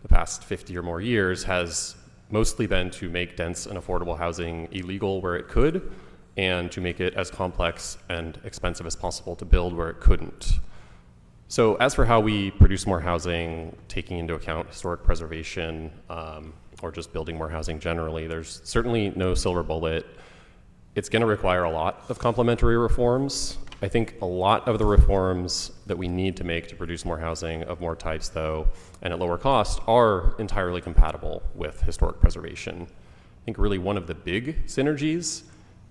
the past 50 or more years has mostly been to make dense and affordable housing illegal where it could, and to make it as complex and expensive as possible to build where it couldn't. So as for how we produce more housing, taking into account historic preservation, or just building more housing generally, there's certainly no silver bullet. It's going to require a lot of complementary reforms. I think a lot of the reforms that we need to make to produce more housing of more types, though, and at lower cost, are entirely compatible with historic preservation. I think really one of the big synergies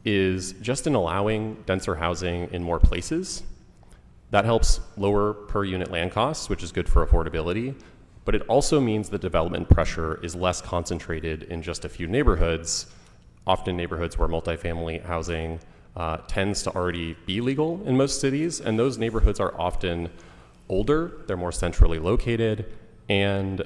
is just in allowing denser housing in more places. That helps lower per unit land costs, which is good for affordability, but it also means the development pressure is less concentrated in just a few neighborhoods, often neighborhoods where multifamily housing tends to already be legal in most cities, and those neighborhoods are often older, they're more centrally located, and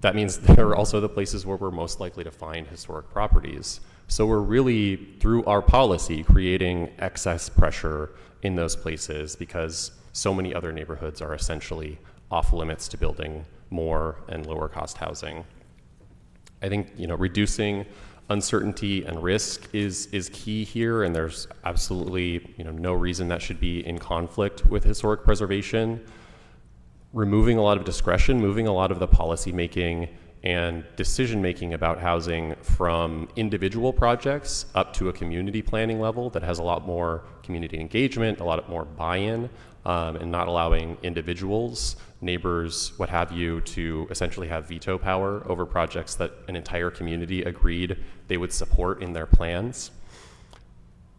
that means they're also the places where we're most likely to find historic properties. So we're really, through our policy, creating excess pressure in those places because so many other neighborhoods are essentially off limits to building more and lower cost housing. I think, you know, reducing uncertainty and risk is key here, and there's absolutely, you know, no reason that should be in conflict with historic preservation. Removing a lot of discretion, moving a lot of the policy making and decision making about housing from individual projects up to a community planning level that has a lot more community engagement, a lot more buy-in, and not allowing individuals, neighbors, what have you, to essentially have veto power over projects that an entire community agreed they would support in their plans.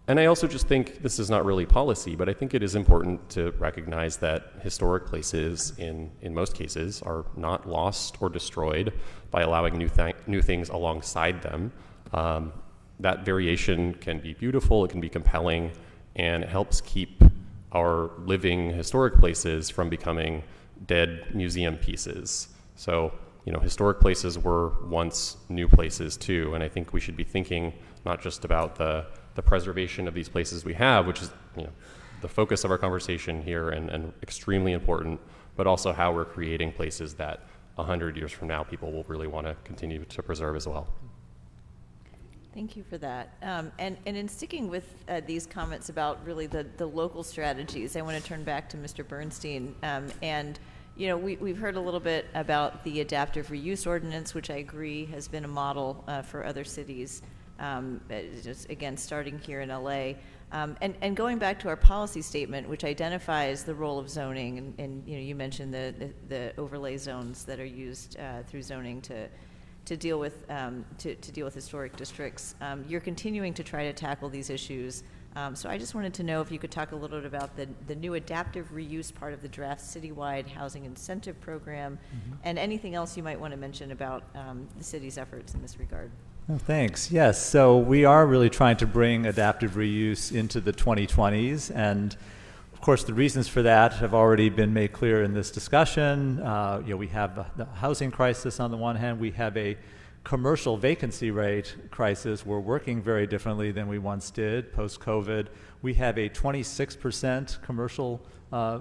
And I also just think this is not really policy, but I think it is important to recognize that historic places in most cases are not lost or destroyed by allowing new things alongside them. That variation can be beautiful, it can be compelling, and it helps keep our living historic places from becoming dead museum pieces. So, you know, historic places were once new places too, and I think we should be thinking not just about the preservation of these places we have, which is, you know, the focus of our conversation here and extremely important, but also how we're creating places that 100 years from now people will really want to continue to preserve as well. Thank you for that. And in sticking with these comments about really the local strategies, I want to turn back to Mr. Bernstein. And, you know, we've heard a little bit about the adaptive reuse ordinance, which I agree has been a model for other cities, just again, starting here in LA. And going back to our policy statement, which identifies the role of zoning, and you know, you mentioned the overlay zones that are used through zoning to deal with historic districts. You're continuing to try to tackle these issues. So I just wanted to know if you could talk a little bit about the new adaptive reuse part of the draft citywide housing incentive program, and anything else you might want to mention about the city's efforts in this regard. Oh, thanks. Yes, so we are really trying to bring adaptive reuse into the 2020s, and of course the reasons for that have already been made clear in this discussion. You know, we have the housing crisis on the one hand, we have a commercial vacancy rate crisis. We're working very differently than we once did post-COVID. We have a 26% commercial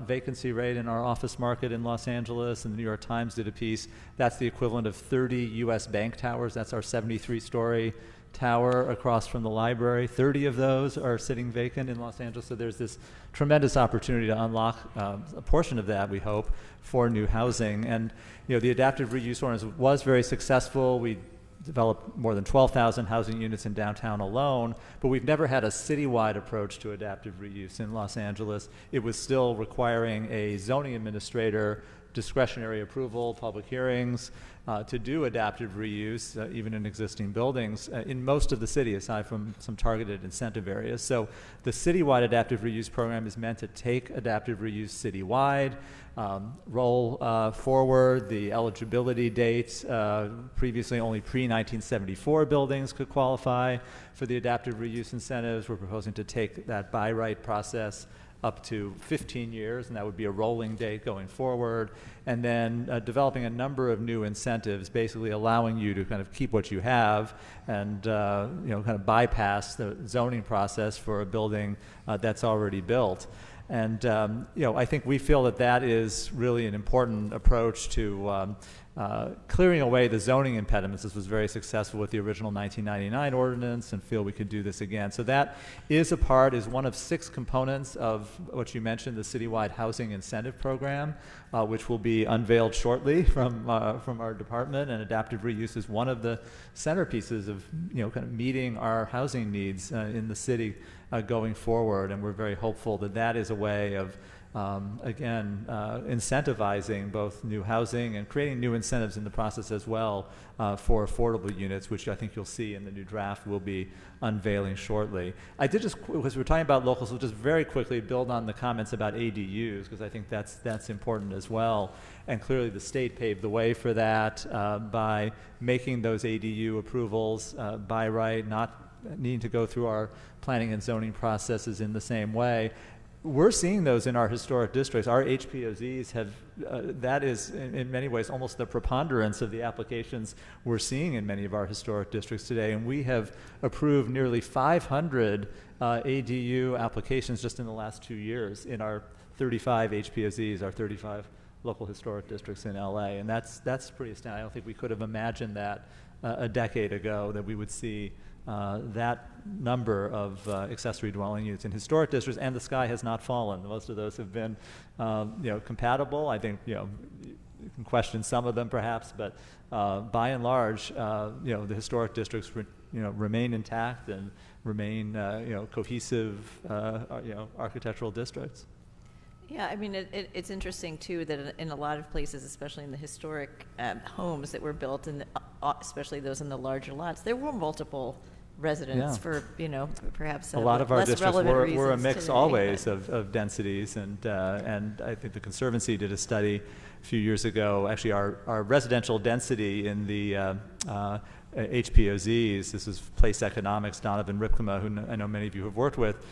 vacancy rate in our office market in Los Angeles, and the New York Times did a piece. That's the equivalent of 30 U.S. bank towers. That's our 73-story tower across from the library. 30 of those are sitting vacant in Los Angeles, so there's this tremendous opportunity to unlock a portion of that, we hope, for new housing. And you know, the adaptive reuse ordinance was very successful. We developed more than 12,000 housing units in downtown alone, but we've never had a citywide approach to adaptive reuse in Los Angeles. It was still requiring a zoning administrator, discretionary approval, public hearings, to do adaptive reuse, even in existing buildings, in most of the city, aside from some targeted incentive areas. So the citywide adaptive reuse program is meant to take adaptive reuse citywide, roll forward the eligibility dates. Previously, only pre-1974 buildings could qualify for the adaptive reuse incentives. We're proposing to take that by right process up to 15 years, and that would be a rolling date going forward, and then developing a number of new incentives, basically allowing you to kind of keep what you have and you know, kind of bypass the zoning process for a building that's already built. And you know, I think we feel that that is really an important approach to clearing away the zoning impediments. This was very successful with the original 1999 ordinance, and feel we could do this again. So that is one of 6 components of what you mentioned, the citywide housing incentive program, which will be unveiled shortly from our department. And adaptive reuse is one of the centerpieces of, you know, kind of meeting our housing needs in the city going forward. And we're very hopeful that that is a way of again, incentivizing both new housing and creating new incentives in the process as well for affordable units, which I think you'll see in the new draft we'll be unveiling shortly. I did just, because we're talking about locals, so just very quickly build on the comments about ADUs, because I think that's important as well. And clearly the state paved the way for that by making those ADU approvals by right, not needing to go through our planning and zoning processes in the same way. We're seeing those in our historic districts. Our HPOZs have, that is in many ways almost the preponderance of the applications we're seeing in many of our historic districts today. And we have approved nearly 500 ADU applications just in the last 2 years in our 35 HPOZs, our 35 local historic districts in LA. And that's pretty astounding. I don't think we could have imagined that a decade ago, that we would see that number of accessory dwelling units in historic districts, and the sky has not fallen. Most of those have been, you know, compatible. I think, you know, you can question some of them perhaps, but by and large, you know, the historic districts, you know, remain intact and remain, you know, cohesive, you know, architectural districts. Yeah, I mean, it's interesting, too, that in a lot of places, especially in the historic homes that were built, and especially those in the larger lots, there were multiple residents for, you know, perhaps a lot of our less districts relevant were a reasons mix today, always of densities, and I think the Conservancy did a study a few years ago. Actually, our residential density in the HPOZs, this is Place Economics, Donovan Ripkema, who I know many of you have worked with,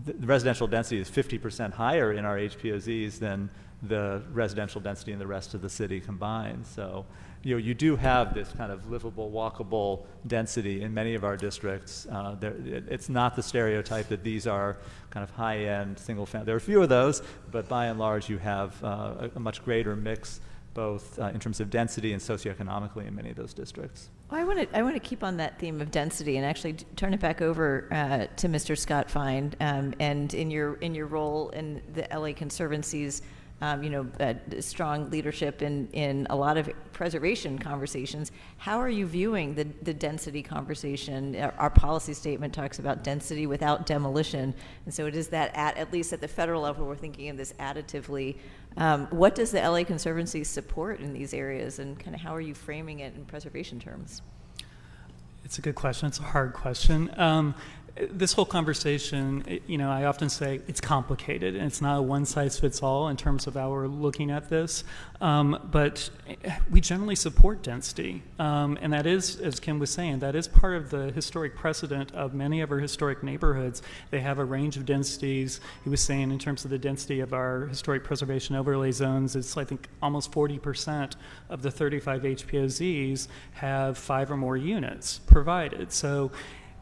the residential density is 50% higher in our HPOZs than the residential density in the rest of the city combined. So, you know, you do have this kind of livable, walkable density in many of our districts. It's not the stereotype that these are kind of high-end single family. There are a few of those, but by and large, you have a much greater mix both in terms of density and socioeconomically in many of those districts. Well, I want to keep on that theme of density and actually turn it back over to Mr. Scott Fine, and in your role in the LA Conservancy's strong leadership in a lot of preservation conversations. How are you viewing the density conversation? Our policy statement talks about density without demolition, and so it is that at least at the federal level, we're thinking of this additively. What does the LA Conservancy support in these areas, and kind of how are you framing it in preservation terms? It's a good question. It's a hard question. This whole conversation, I often say it's complicated, and it's not a one-size-fits-all in terms of how we're looking at this. But we generally support density, and that is, as Kim was saying, that is part of the historic precedent of many of our historic neighborhoods. They have a range of densities. He was saying in terms of the density of our historic preservation overlay zones, it's I think almost 40% of the 35 HPOZs have 5 or more units provided. So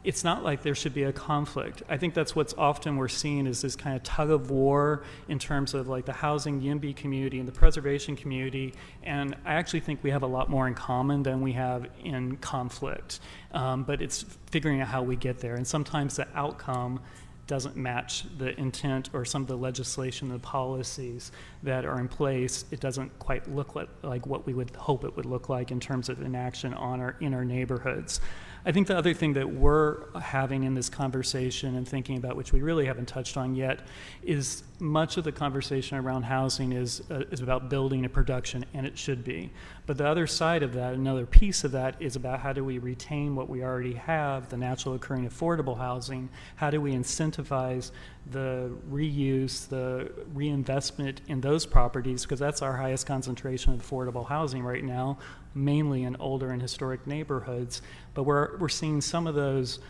it's not like there should be a conflict. I think that's what's often we're seeing is this kind of tug of war in terms of like the housing YIMBY community and the preservation community, and I actually think we have a lot more in common than we have in conflict. But it's figuring out how we get there, and sometimes the outcome doesn't match the intent or some of the legislation and policies that are in place. It doesn't quite look like what we would hope it would look like in terms of inaction in our neighborhoods. I think the other thing that we're having in this conversation and thinking about, which we really haven't touched on yet, is much of the conversation around housing is about building and production, and it should be. But the other side of that, another piece of that, is about how do we retain what we already have, the natural occurring affordable housing. How do we incentivize the reuse, the reinvestment in those properties, because that's our highest concentration of affordable housing right now, mainly in older and historic neighborhoods. But we're seeing some of those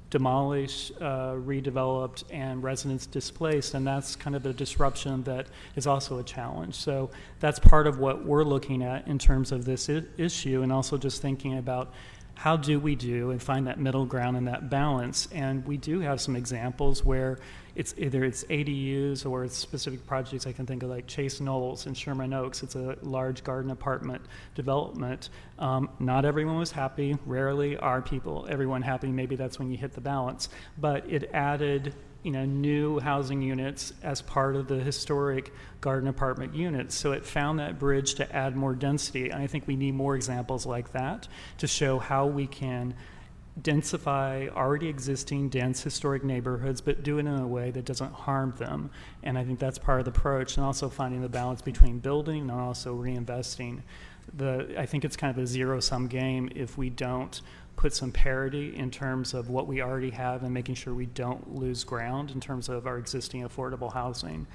demolished, redeveloped, and residents displaced, and that's kind of a disruption that is also a challenge. So that's part of what we're looking at in terms of this issue, and also just thinking about how do we do and find that middle ground and that balance. And we do have some examples where it's either it's ADUs or it's specific projects. I can think of like Chase Knowles in Sherman Oaks. It's a large garden apartment development. Not everyone was happy. Rarely are everyone happy. Maybe that's when you hit the balance. But it added new housing units as part of the historic garden apartment units. So it found that bridge to add more density. And I think we need more examples like that to show how we can densify already existing dense historic neighborhoods, but do it in a way that doesn't harm them. And I think that's part of the approach, and also finding the balance between building and also reinvesting. I think it's kind of a zero-sum game if we don't put some parity in terms of what we already have and making sure we don't lose ground in terms of our existing affordable housing,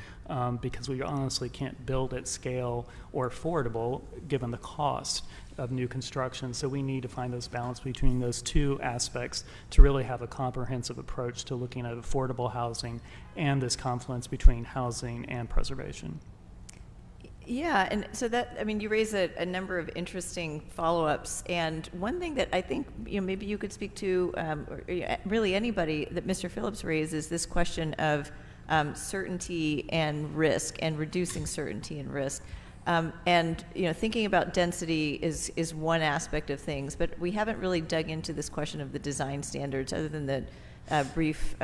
because we honestly can't build at scale or affordable given the cost of new construction. So we need to find those balance between those two aspects to really have a comprehensive approach to looking at affordable housing and this confluence between housing and preservation. Yeah, and so you raise a number of interesting follow-ups, and one thing that I think maybe you could speak to, or really anybody, that Mr. Phillips raised, is this question of certainty and risk, and reducing certainty and risk. And thinking about density is one aspect of things, but we haven't really dug into this question of the design standards, other than the brief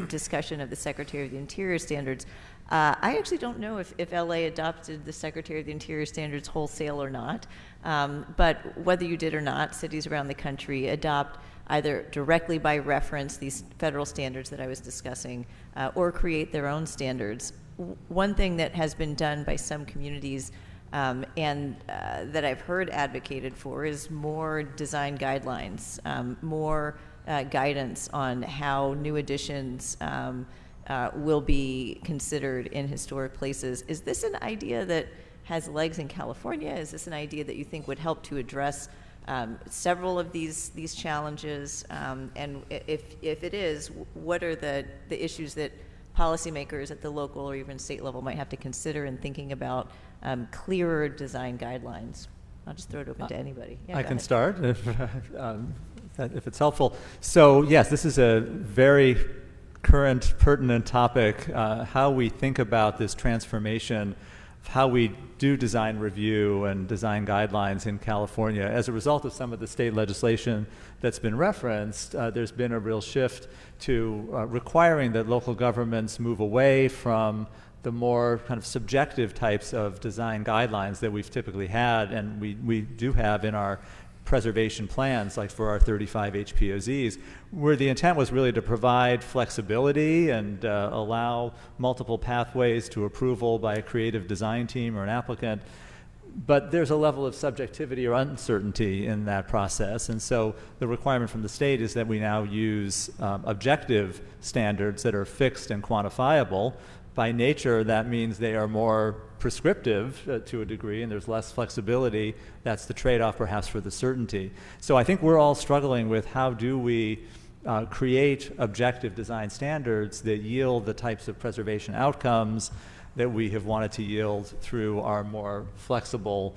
discussion of the Secretary of the Interior standards. I actually don't know if LA adopted the Secretary of the Interior standards wholesale or not, but whether you did or not, cities around the country adopt either directly by reference these federal standards that I was discussing, or create their own standards. One thing that has been done by some communities and that I've heard advocated for is more design guidelines, more guidance on how new additions will be considered in historic places. Is this an idea that has legs in California? Is this an idea that you think would help to address several of these challenges? And if it is, what are the issues that policymakers at the local or even state level might have to consider in thinking about clearer design guidelines? I'll just throw it open to anybody. Yeah, I go can ahead. start if it's helpful. So yes, this is a very current, pertinent topic, how we think about this transformation how we do design review and design guidelines in California. As a result of some of the state legislation that's been referenced, there's been a real shift to requiring that local governments move away from the more kind of subjective types of design guidelines that we've typically had, and we do have in our preservation plans, like for our 35 HPOZs, where the intent was really to provide flexibility and allow multiple pathways to approval by a creative design team or an applicant. But there's a level of subjectivity or uncertainty in that process, and so the requirement from the state is that we now use objective standards that are fixed and quantifiable. By nature, that means they are more prescriptive to a degree, and there's less flexibility. That's the trade-off, perhaps, for the certainty. So I think we're all struggling with how do we create objective design standards that yield the types of preservation outcomes that we have wanted to yield through our more flexible,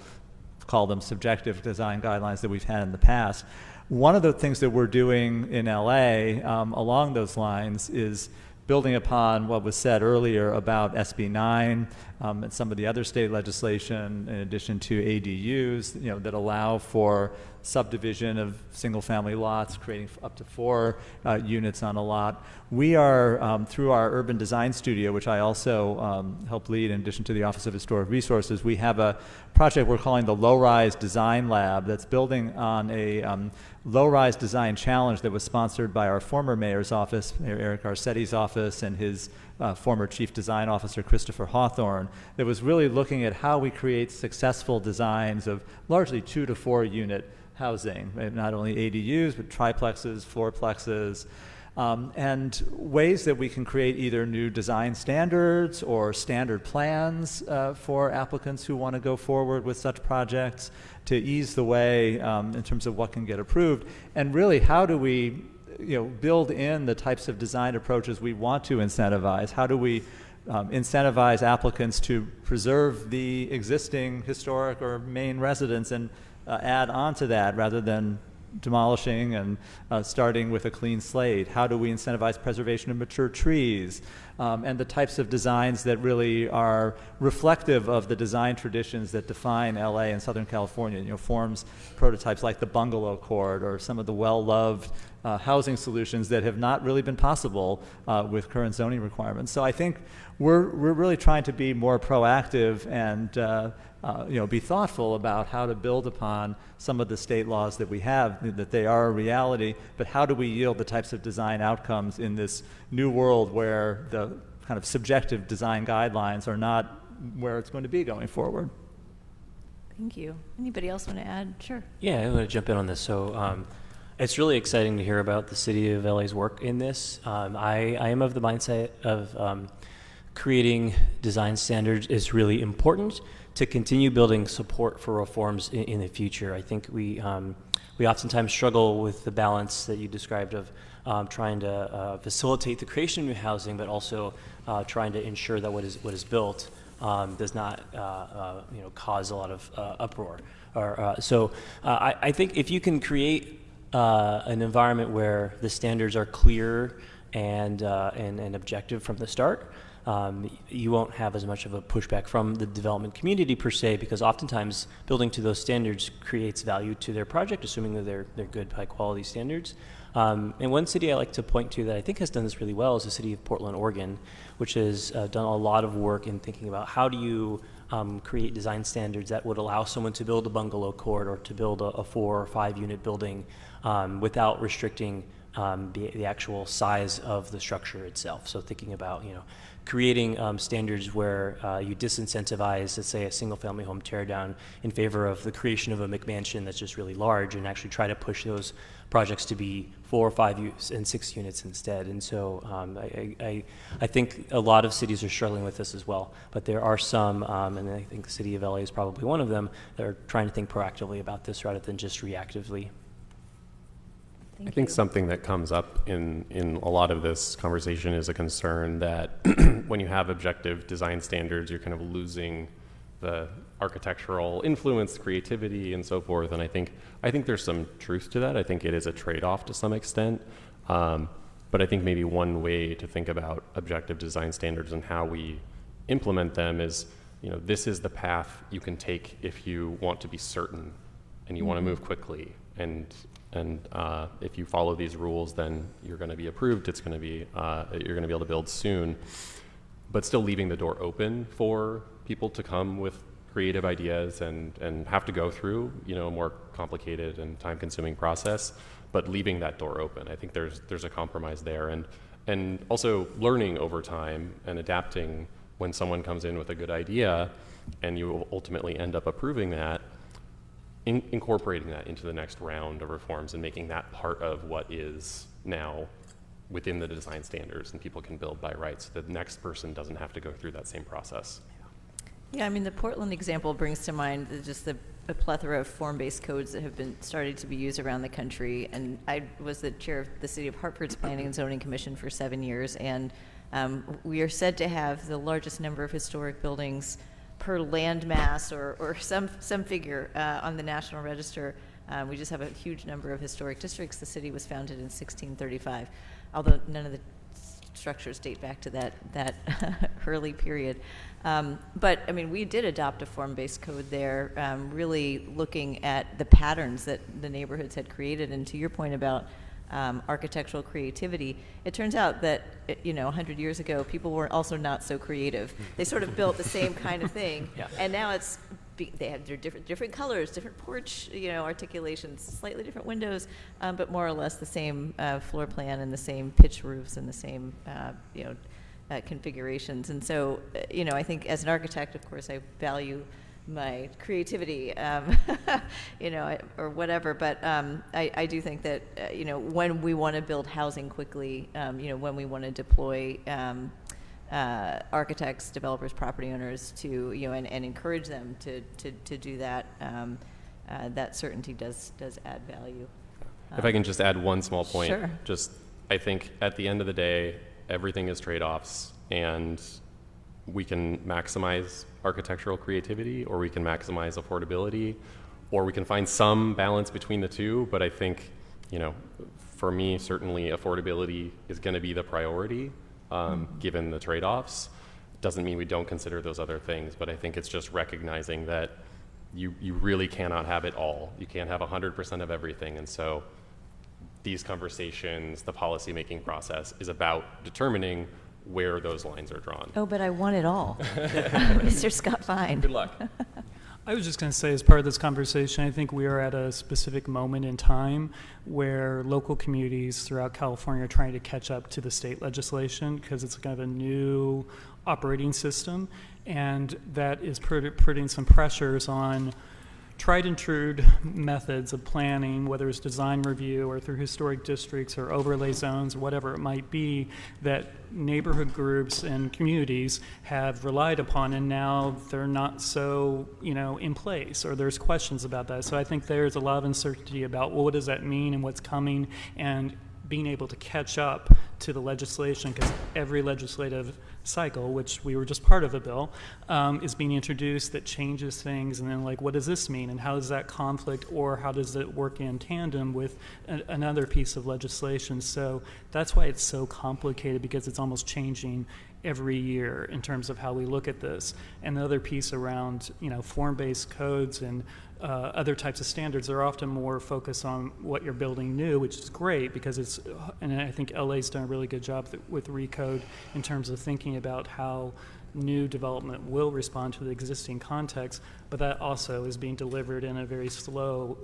call them subjective design guidelines that we've had in the past. One of the things that we're doing in LA along those lines is building upon what was said earlier about SB 9 and some of the other state legislation, in addition to ADUs, that allow for subdivision of single-family lots, creating up to 4 units on a lot. We are, through our urban design studio, which I also help lead in addition to the Office of Historic Resources, we have a project we're calling the Low-Rise Design Lab that's building on a low-rise design challenge that was sponsored by our former mayor's office, Mayor Eric Garcetti's office, and his former chief design officer, Christopher Hawthorne, that was really looking at how we create successful designs of largely 2 to 4 unit housing, not only ADUs, but triplexes, fourplexes, and ways that we can create either new design standards or standard plans for applicants who want to go forward with such projects to ease the way in terms of what can get approved. And really, how do we build in the types of design approaches we want to incentivize? How do we incentivize applicants to preserve the existing historic or main residence and add on to that rather than demolishing and starting with a clean slate? How do we incentivize preservation of mature trees and the types of designs that really are reflective of the design traditions that define LA and Southern California, forms, prototypes like the bungalow court or some of the well-loved housing solutions that have not really been possible with current zoning requirements. So I think we're really trying to be more proactive and be thoughtful about how to build upon some of the state laws that we have, that they are a reality, but how do we yield the types of design outcomes in this new world where the kind of subjective design guidelines are not where it's going to be going forward. Thank you. Anybody else want to add? Sure. Yeah, I'm going to jump in on this. So it's really exciting to hear about the City of LA's work in this. I am of the mindset of creating design standards is really important to continue building support for reforms in the future. I think we oftentimes struggle with the balance that you described of trying to facilitate the creation of new housing, but also trying to ensure that what is built does not cause a lot of uproar. So I think if you can create an environment where the standards are clear and objective from the start, you won't have as much of a pushback from the development community per se, because oftentimes building to those standards creates value to their project, assuming that they're good, high quality standards. And one city I like to point to that I think has done this really well is the city of Portland, Oregon, which has done a lot of work in thinking about how do you create design standards that would allow someone to build a bungalow court or to build a 4 or 5 unit building without restricting the actual size of the structure itself. So thinking about, creating standards where you disincentivize, let's say, a single-family home teardown in favor of the creation of a McMansion that's just really large, and actually try to push those projects to be 4 or 5 and 6 units instead. And so I think a lot of cities are struggling with this as well, but there are some, and I think the city of LA is probably one of them, that are trying to think proactively about this rather than just reactively. I think something that comes up in a lot of this conversation is a concern that when you have objective design standards, you're kind of losing the architectural influence, creativity, and so forth. And I think there's some truth to that. I think it is a trade-off to some extent. But I think maybe one way to think about objective design standards and how we implement them is you know, this is the path you can take if you want to be certain and you want to move quickly. And if you follow these rules, then you're going to be approved. It's going to be, you're going to be able to build soon, but still leaving the door open for people to come with creative ideas and have to go through, you know, a more complicated and time-consuming process, but leaving that door open. I think there's a compromise there, and also learning over time and adapting when someone comes in with a good idea, and you ultimately end up approving that, incorporating that into the next round of reforms and making that part of what is now within the design standards, and people can build by rights. The next person doesn't have to go through that same process. Yeah, I mean, the Portland example brings to mind just a plethora of form-based codes that have been started to be used around the country. And I was the chair of the City of Hartford's Planning and Zoning Commission for 7 years, and we are said to have the largest number of historic buildings per land mass or some figure on the National Register. We just have a huge number of historic districts. The city was founded in 1635, although none of the structures date back to that early period. But I mean, we did adopt a form-based code there, really looking at the patterns that the neighborhoods had created. And to your point about architectural creativity, it turns out that, you know, 100 years ago, people were also not so creative. They sort of built the same kind of thing, and now they have their different colors, different porch, you know, articulations, slightly different windows, but more or less the same floor plan and the same pitch roofs and the same, you know, configurations. And so, you know, I think as an architect, of course, I value my creativity, you know, or whatever. But I do think that, you know, when we want to build housing quickly, you know, when we want to deploy architects, developers, property owners to, you know, and encourage them to do that, that certainty does add value. If I can just add one small point. Sure. Just, I think at the end of the day, everything is trade-offs, and we can maximize architectural creativity, or we can maximize affordability, or we can find some balance between the two. But I think, you know, for me, certainly affordability is going to be the priority, given the trade-offs. Doesn't mean we don't consider those other things, but I think it's just recognizing that you really cannot have it all. You can't have 100% of everything. And so these conversations, the policy-making process, is about determining where those lines are drawn. Oh, but I want it all. Mr. Scott Fine. Good luck. I was just going to say, as part of this conversation, I think we are at a specific moment in time where local communities throughout California are trying to catch up to the state legislation, because it's kind of a new operating system, and that is putting some pressures on tried and true methods of planning, whether it's design review or through historic districts or overlay zones or whatever it might be, that neighborhood groups and communities have relied upon, and now they're not so, you know, in place, or there's questions about that. So I think there's a lot of uncertainty about, well, what does that mean and what's coming, and being able to catch up to the legislation, because every legislative cycle, which we were just part of a bill, is being introduced that changes things, and then, like, what does this mean, and how does that conflict, or how does it work in tandem with another piece of legislation? So that's why it's so complicated, because it's almost changing every year in terms of how we look at this. And the other piece around, you know, form-based codes and other types of standards are often more focused on what you're building new, which is great, because it's, and I think LA's done a really good job with Recode in terms of thinking about how new development will respond to the existing context, but that also is being delivered in a very slow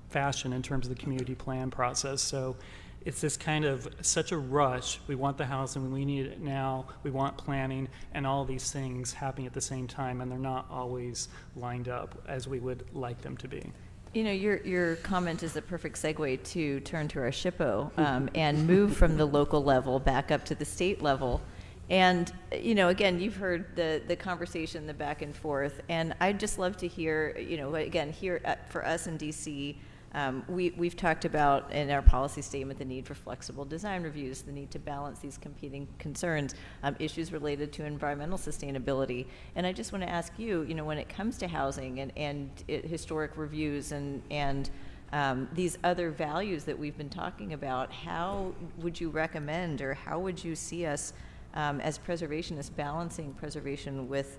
fashion in terms of the community plan process. So it's this kind of such a rush. We want the housing, we need it now, we want planning, and all these things happening at the same time, and they're not always lined up as we would like them to be. You know, your comment is the perfect segue to turn to our SHPO and move from the local level back up to the state level. And, you know, again, you've heard the conversation, the back and forth, and I'd just love to hear, you know, again, here for us in DC, we've talked about in our policy statement the need for flexible design reviews, the need to balance these competing concerns, issues related to environmental sustainability. And I just want to ask you, you know, when it comes to housing and historic reviews and these other values that we've been talking about, how would you recommend, or how would you see us as preservationists balancing preservation with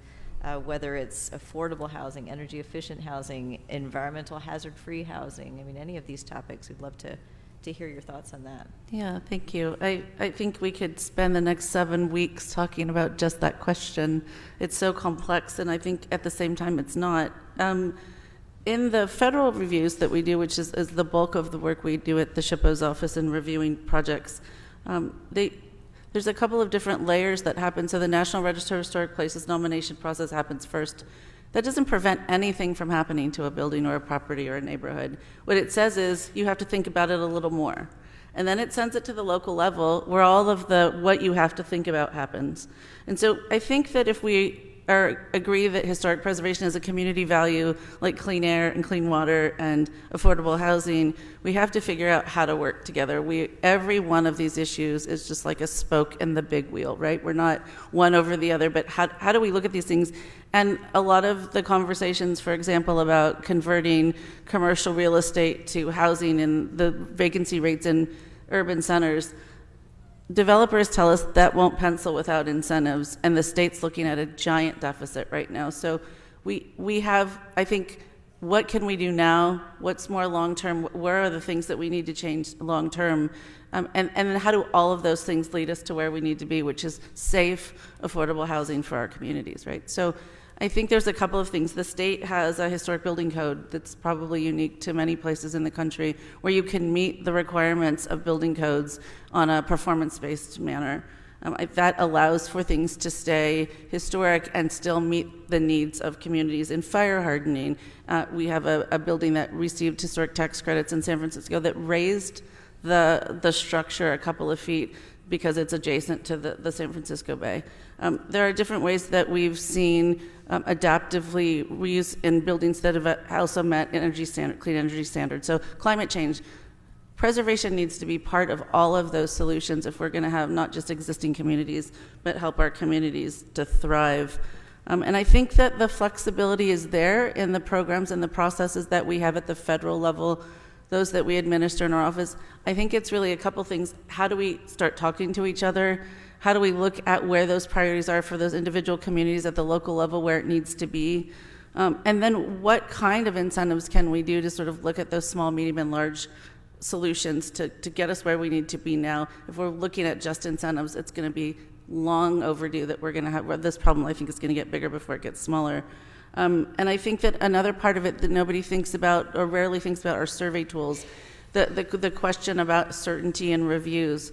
whether it's affordable housing, energy efficient housing, environmental hazard-free housing. I mean, any of these topics, we'd love to hear your thoughts on that. Yeah, thank you. I think we could spend the next 7 weeks talking about just that question. It's so complex, and I think at the same time it's not. In the federal reviews that we do, which is the bulk of the work we do at the SHPO's office in reviewing projects, there's a couple of different layers that happen. So the National Register of Historic Places nomination process happens first. That doesn't prevent anything from happening to a building or a property or a neighborhood. What it says is you have to think about it a little more. And then it sends it to the local level where all of the what you have to think about happens. And so I think that if we agree that historic preservation is a community value like clean air and clean water and affordable housing, we have to figure out how to work together. Every one of these issues is just like a spoke in the big wheel, right? We're not one over the other, but how do we look at these things? And a lot of the conversations, for example, about converting commercial real estate to housing and the vacancy rates in urban centers, developers tell us that won't pencil without incentives, and the state's looking at a giant deficit right now. So we have, I think, what can we do now? What's more long-term? Where are the things that we need to change long-term? And then how do all of those things lead us to where we need to be, which is safe, affordable housing for our communities, right? So I think there's a couple of things. The state has a historic building code that's probably unique to many places in the country where you can meet the requirements of building codes on a performance-based manner. That allows for things to stay historic and still meet the needs of communities. In fire hardening, we have a building that received historic tax credits in San Francisco that raised the structure a couple of feet because it's adjacent to the San Francisco Bay. There are different ways that we've seen adaptively reuse in buildings that have also met clean energy standards. So climate change, preservation needs to be part of all of those solutions if we're going to have not just existing communities, but help our communities to thrive. And I think that the flexibility is there in the programs and the processes that we have at the federal level, those that we administer in our office. I think it's really a couple things. How do we start talking to each other? How do we look at where those priorities are for those individual communities at the local level where it needs to be? And then what kind of incentives can we do to sort of look at those small, medium, and large solutions to get us where we need to be now? If we're looking at just incentives, it's going to be long overdue that we're going to have this problem. I think is going to get bigger before it gets smaller. And I think that another part of it that nobody thinks about or rarely thinks about are survey tools. The question about certainty in reviews.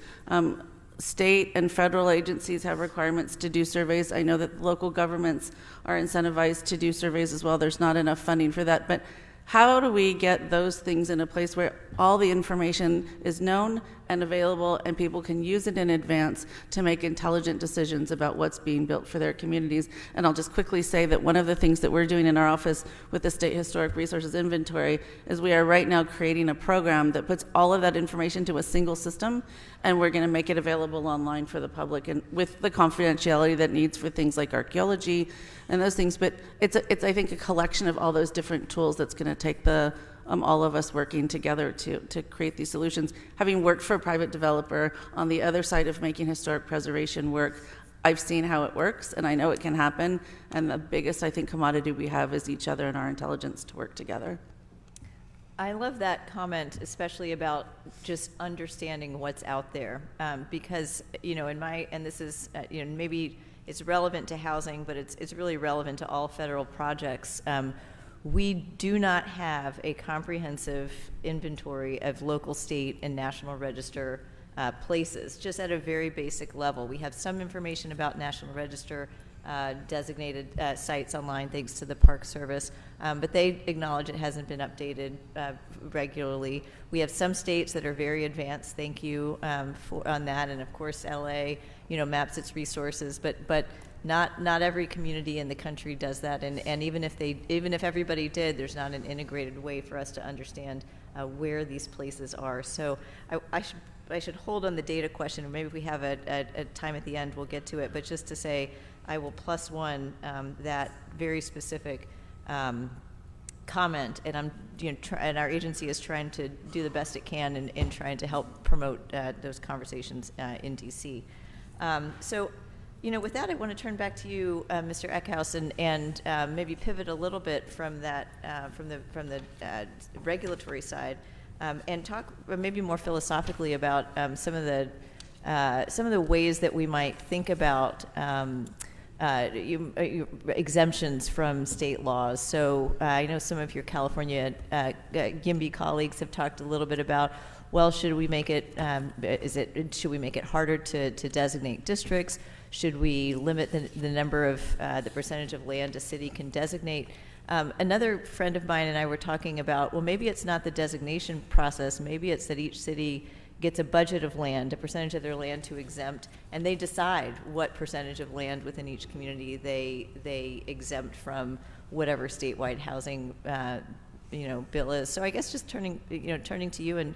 State and federal agencies have requirements to do surveys. I know that local governments are incentivized to do surveys as well. There's not enough funding for that. But how do we get those things in a place where all the information is known and available and people can use it in advance to make intelligent decisions about what's being built for their communities? And I'll just quickly say that one of the things that we're doing in our office with the State Historic Resources Inventory is we are right now creating a program that puts all of that information to a single system, and we're going to make it available online for the public and with the confidentiality that needs for things like archaeology and those things. But it's I think a collection of all those different tools that's going to take all of us working together to create these solutions. Having worked for a private developer on the other side of making historic preservation work, I've seen how it works, and I know it can happen. And the biggest, I think, commodity we have is each other and our intelligence to work together. I love that comment, especially about just understanding what's out there, because and this is maybe it's relevant to housing, but it's really relevant to all federal projects. We do not have a comprehensive inventory of local, state, and national register places, just at a very basic level. We have some information about National Register designated sites online thanks to the Park Service, but they acknowledge it hasn't been updated regularly. We have some states that are very advanced, thank you on that, and of course LA maps its resources, but not every community in the country does that, and even if everybody did, there's not an integrated way for us to understand where these places are. So I should hold on the data question, or maybe if we have a time at the end, we'll get to it. But just to say, I will +1 that very specific comment, and and our agency is trying to do the best it can in trying to help promote those conversations in DC. So with that, I want to turn back to you, Mr. Eckhouse, and maybe pivot a little bit from that, from the regulatory side, and talk maybe more philosophically about some of the ways that we might think about exemptions from state laws. So I know some of your California GIMBY colleagues have talked a little bit about, well, should we make it harder to designate districts? Should we limit the number of the percentage of land a city can designate? Another friend of mine and I were talking about, well, maybe it's not the designation process. Maybe it's that each city gets a budget of land, a percentage of their land to exempt, and they decide what percentage of land within each community they exempt from whatever statewide housing bill is. So I guess just turning to you and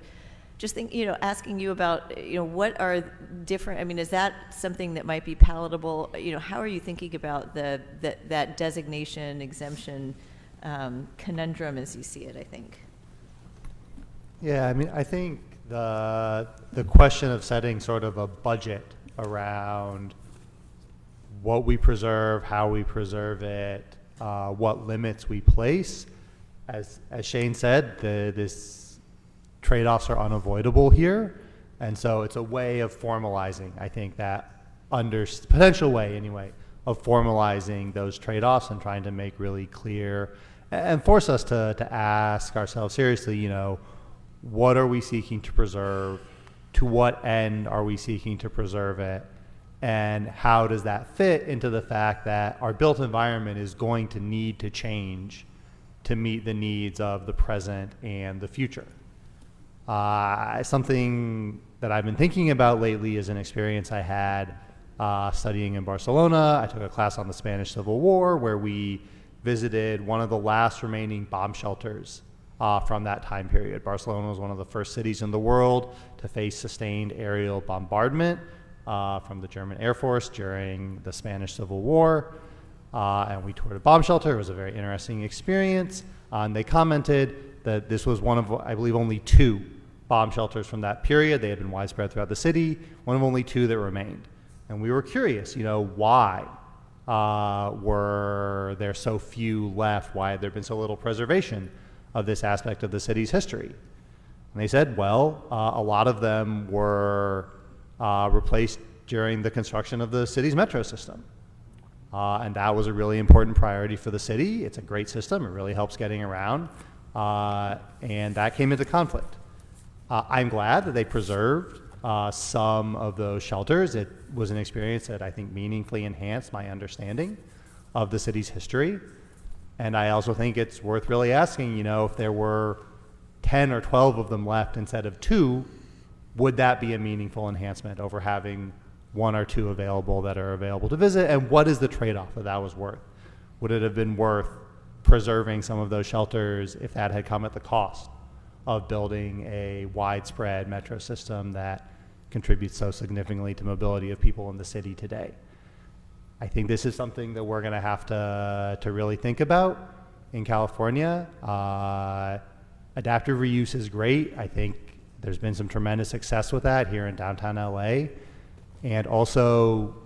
just asking you about what are different. I mean, is that something that might be palatable? How are you thinking about that designation exemption conundrum as you see it? I think. Yeah, I mean, I think the question of setting sort of a budget around what we preserve, how we preserve it, what limits we place, as Shane said, this trade-offs are unavoidable here, and so it's a way of formalizing, I think, that potential way anyway of formalizing those trade-offs and trying to make really clear and force us to ask ourselves seriously, what are we seeking to preserve, to what end are we seeking to preserve it, and how does that fit into the fact that our built environment is going to need to change to meet the needs of the present and the future. Something that I've been thinking about lately is an experience I had studying in Barcelona. I took a class on the Spanish Civil War where we visited one of the last remaining bomb shelters from that time period. Barcelona was one of the first cities in the world to face sustained aerial bombardment from the German Air Force during the Spanish Civil War. And we toured a bomb shelter. It was a very interesting experience. And they commented that this was one of, I believe, only 2 bomb shelters from that period. They had been widespread throughout the city, one of only 2 that remained. And we were curious, why were there so few left? Why had there been so little preservation of this aspect of the city's history? And they said, well, a lot of them were replaced during the construction of the city's metro system. And that was a really important priority for the city. It's a great system. It really helps getting around. And that came into conflict. I'm glad that they preserved some of those shelters. It was an experience that I think meaningfully enhanced my understanding of the city's history. And I also think it's worth really asking, if there were 10 or 12 of them left instead of 2, would that be a meaningful enhancement over having 1 or 2 available that are available to visit? And what is the trade-off that was worth? Would it have been worth preserving some of those shelters if that had come at the cost of building a widespread metro system that contributes so significantly to mobility of people in the city today? I think this is something that we're going to have to really think about in California. Adaptive reuse is great. I think there's been some tremendous success with that here in downtown LA. And also,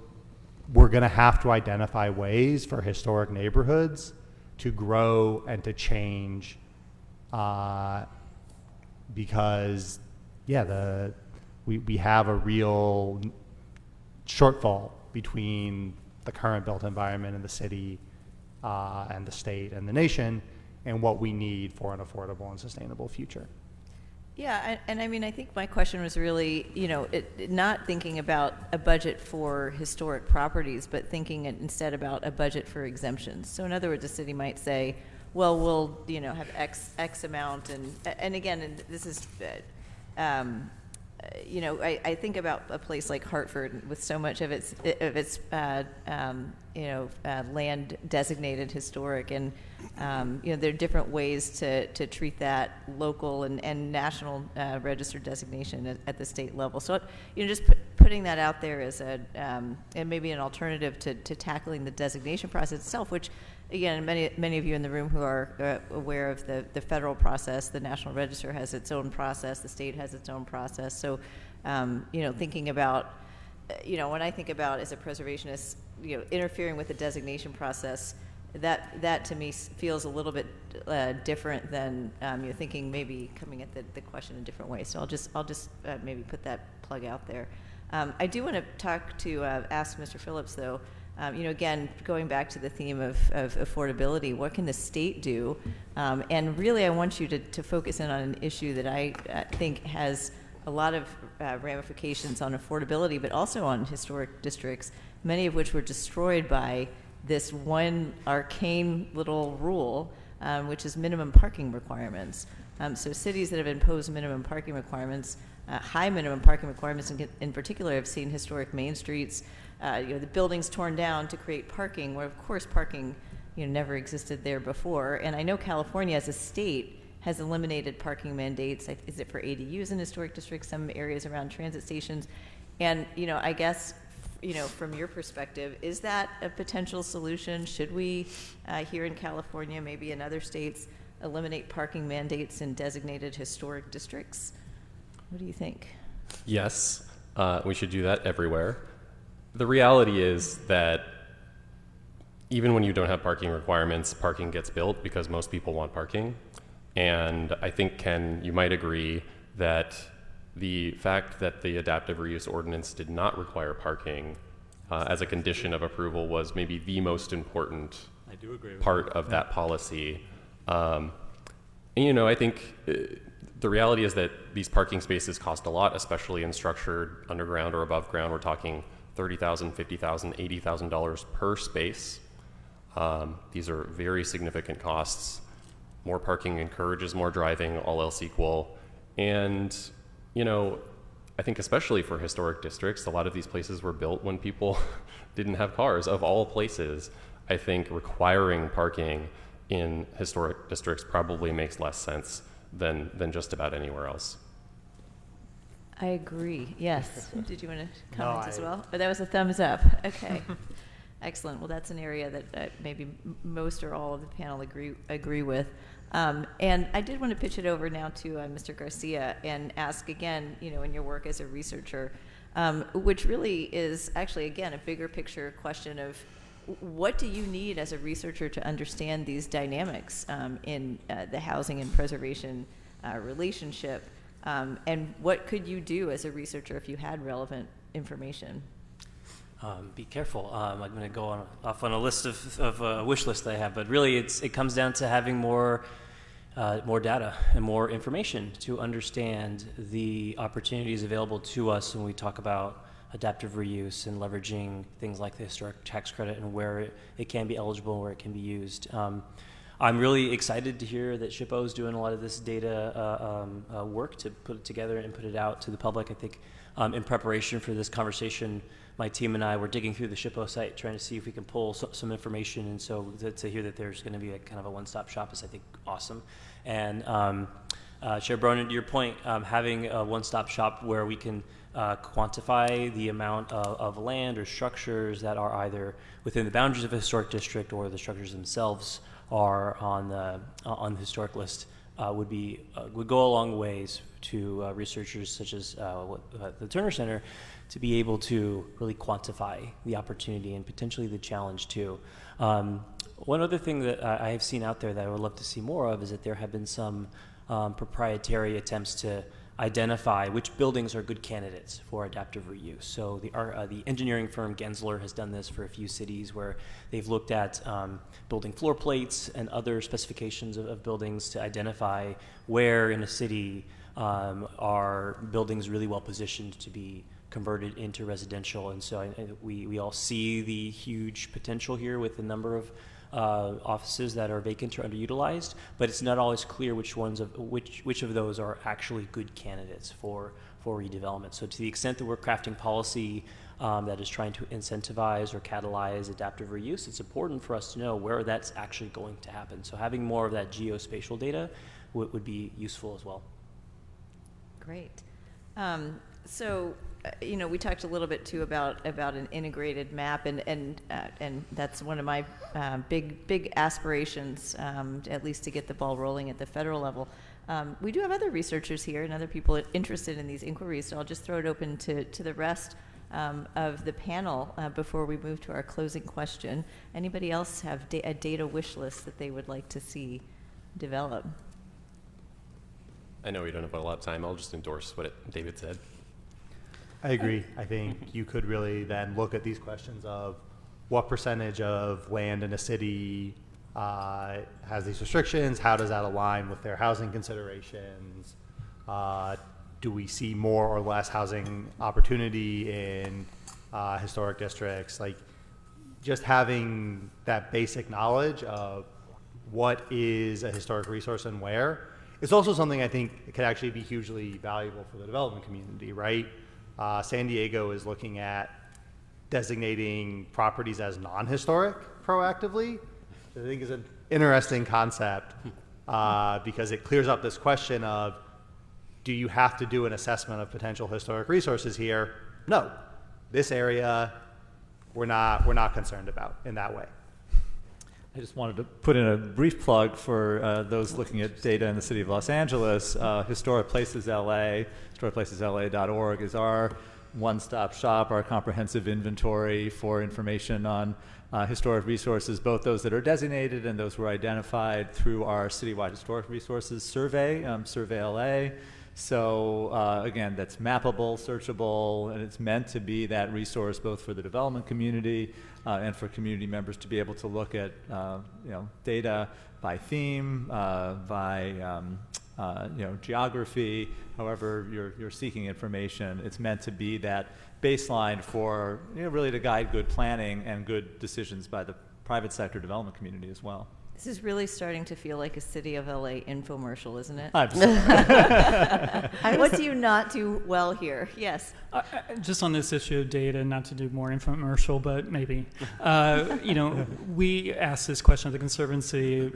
we're going to have to identify ways for historic neighborhoods to grow and to change because, we have a real shortfall between the current built environment in the city and the state and the nation and what we need for an affordable and sustainable future. Yeah, and I mean, I think my question was really, not thinking about a budget for historic properties, but thinking instead about a budget for exemptions. So in other words, the city might say, well, we'll, have X amount, and again, and this is, I think about a place like Hartford with so much of its land designated historic, and there are different ways to treat that local and national registered designation at the state level. So just putting that out there as and maybe an alternative to tackling the designation process itself, which again, many of you in the room who are aware of the federal process, the National Register has its own process, the state has its own process. So, thinking about when I think about as a preservationist, interfering with the designation process, that to me feels a little bit different than thinking maybe coming at the question a different way. So I'll just maybe put that plug out there. I do want to ask Mr. Phillips though. Again, going back to the theme of affordability, what can the state do? And really, I want you to focus in on an issue that I think has a lot of ramifications on affordability, but also on historic districts, many of which were destroyed by this one arcane little rule, which is minimum parking requirements. So cities that have imposed minimum parking requirements, high minimum parking requirements in particular, have seen historic main streets, the buildings torn down to create parking, where of course parking never existed there before. And I know California as a state has eliminated parking mandates. Is it for ADUs in historic districts, some areas around transit stations? And I guess from your perspective, is that a potential solution? Should we here in California, maybe in other states, eliminate parking mandates in designated historic districts? What do you think? Yes, we should do that everywhere. The reality is that even when you don't have parking requirements, parking gets built because most people want parking. And I think, Ken, you might agree that the fact that the adaptive reuse ordinance did not require parking as a condition of approval was maybe the most important part of that policy. I think the reality is that these parking spaces cost a lot, especially in structured underground or above ground. We're talking $30,000, $50,000, $80,000 per space. These are very significant costs. More parking encourages more driving, all else equal. And, I think especially for historic districts, a lot of these places were built when people didn't have cars. Of all places, I think requiring parking in historic districts probably makes less sense than just about anywhere else. I agree. Yes. Did you want to comment as well? Oh, that was a thumbs up. Okay. Excellent. Well, that's an area that maybe most or all of the panel agree with. And I did want to pitch it over now to Mr. Garcia and ask again, in your work as a researcher, which really is actually, again, a bigger picture question of what do you need as a researcher to understand these dynamics in the housing and preservation relationship? And what could you do as a researcher if you had relevant information? Be careful. I'm going to go off on a list of a wish list that I have, but really it comes down to having more data and more information to understand the opportunities available to us when we talk about adaptive reuse and leveraging things like the historic tax credit and where it can be eligible and where it can be used. I'm really excited to hear that SHPO is doing a lot of this data work to put it together and put it out to the public. I think in preparation for this conversation, my team and I were digging through the SHPO site trying to see if we can pull some information, and so to hear that there's going to be a kind of a one-stop shop is, I think, awesome. And Chair Bronin, to your point, having a one-stop shop where we can quantify the amount of land or structures that are either within the boundaries of a historic district or the structures themselves are on the historic list would go a long ways to researchers such as the Turner Center to be able to really quantify the opportunity and potentially the challenge too. One other thing that I have seen out there that I would love to see more of is that there have been some proprietary attempts to identify which buildings are good candidates for adaptive reuse. So the engineering firm Gensler has done this for a few cities where they've looked at building floor plates and other specifications of buildings to identify where in a city are buildings really well positioned to be converted into residential. And so we all see the huge potential here with the number of offices that are vacant or underutilized, but it's not always clear which of those are actually good candidates for redevelopment. So to the extent that we're crafting policy that is trying to incentivize or catalyze adaptive reuse, it's important for us to know where that's actually going to happen. So having more of that geospatial data would be useful as well. Great. So, we talked a little bit too about an integrated map, and that's one of my big aspirations, at least to get the ball rolling at the federal level. We do have other researchers here and other people interested in these inquiries, so I'll just throw it open to the rest. of the panel before we move to our closing question. Anybody else have a data wish list that they would like to see develop? I know we don't have a lot of time. I'll just endorse what David said. I agree. I think you could really then look at these questions of what percentage of land in a city has these restrictions, how does that align with their housing considerations, do we see more or less housing opportunity in historic districts, like just having that basic knowledge of what is a historic resource and where. It's also something I think could actually be hugely valuable for the development community, right? San Diego is looking at designating properties as non-historic proactively. I think is an interesting concept because it clears up this question of, do you have to do an assessment of potential historic resources here? No, this area we're not concerned about in that way. I just wanted to put in a brief plug for those looking at data in the city of Los Angeles. Historic Places LA, historicplacesla.org is our one-stop shop, our comprehensive inventory for information on historic resources, both those that are designated and those who are identified through our citywide historic resources survey, Survey LA. So again, that's mappable, searchable, and it's meant to be that resource both for the development community and for community members to be able to look at data by theme, by geography, however you're seeking information. It's meant to be that baseline for really to guide good planning and good decisions by the private sector development community as well. This is really starting to feel like a City of LA infomercial, isn't it? I'm What do you not do well here? Yes. Just on this issue of data, not to do more infomercial, but maybe. We asked this question at the Conservancy,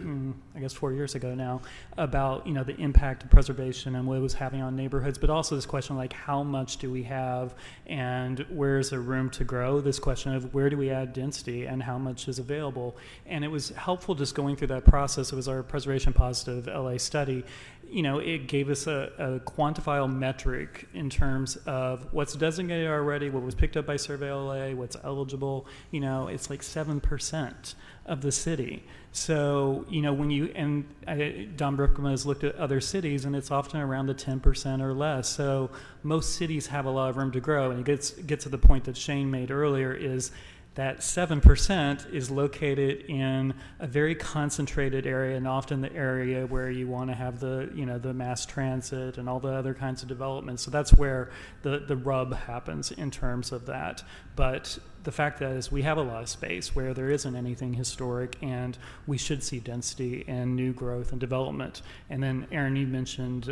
I guess 4 years ago now, about the impact of preservation and what it was having on neighborhoods, but also this question like how much do we have and where's there room to grow? This question of where do we add density and how much is available? And it was helpful just going through that process. It was our Preservation Positive LA study. It gave us a quantifiable metric in terms of what's designated already, what was picked up by Survey LA, what's eligible. It's like 7% of the city. So, Don Brookman has looked at other cities, and it's often around the 10% or less. So most cities have a lot of room to grow, and it gets to the point that Shane made earlier is that 7% is located in a very concentrated area, and often the area where you want to have the mass transit and all the other kinds of development. So that's where the rub happens in terms of that. But the fact that is we have a lot of space where there isn't anything historic, and we should see density and new growth and development. And then Aaron, you mentioned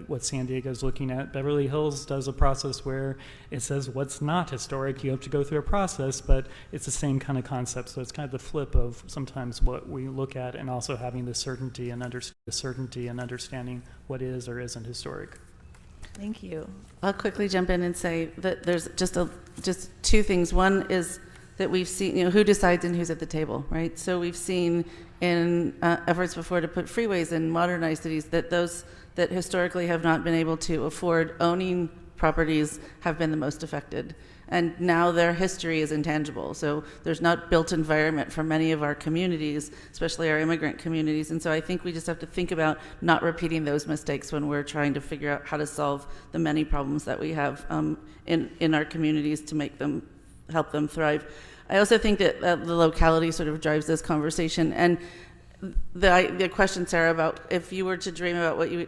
what San Diego is looking at. Beverly Hills does a process where it says what's not historic. You have to go through a process, but it's the same kind of concept. So it's kind of the flip of sometimes what we look at, and also having the certainty and understanding what is or isn't historic. Thank you. I'll quickly jump in and say that there's just two things. One is that we've seen, who decides and who's at the table, right? So we've seen in efforts before to put freeways in modernized cities that those that historically have not been able to afford owning properties have been the most affected. And now their history is intangible. So there's not built environment for many of our communities, especially our immigrant communities. And so I think we just have to think about not repeating those mistakes when we're trying to figure out how to solve the many problems that we have in our communities to help them thrive. I also think that the locality sort of drives this conversation. And the question, Sarah, about if you were to dream about what you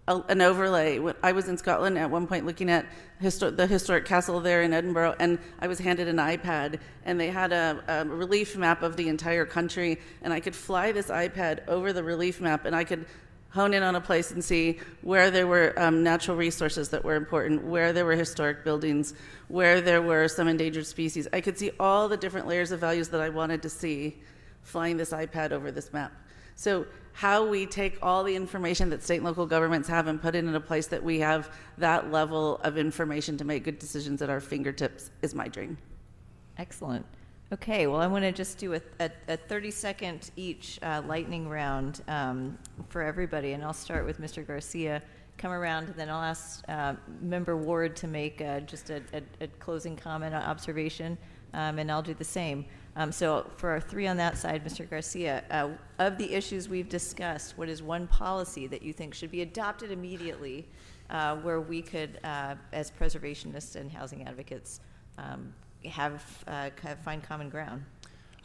an overlay. I was in Scotland at one point looking at the historic castle there in Edinburgh, and I was handed an iPad, and they had a relief map of the entire country, and I could fly this iPad over the relief map, and I could hone in on a place and see where there were natural resources that were important, where there were historic buildings, where there were some endangered species. I could see all the different layers of values that I wanted to see flying this iPad over this map. So how we take all the information that state and local governments have and put it in a place that we have that level of information to make good decisions at our fingertips is my dream. Excellent. Okay, well, I want to just do a 30-second each lightning round for everybody, and I'll start with Mr. Garcia. Come around, and then I'll ask Member Ward to make just a closing comment or observation, and I'll do the same. So for our three on that side, Mr. Garcia, of the issues we've discussed, what is one policy that you think should be adopted immediately where we could, as preservationists and housing advocates, find common ground?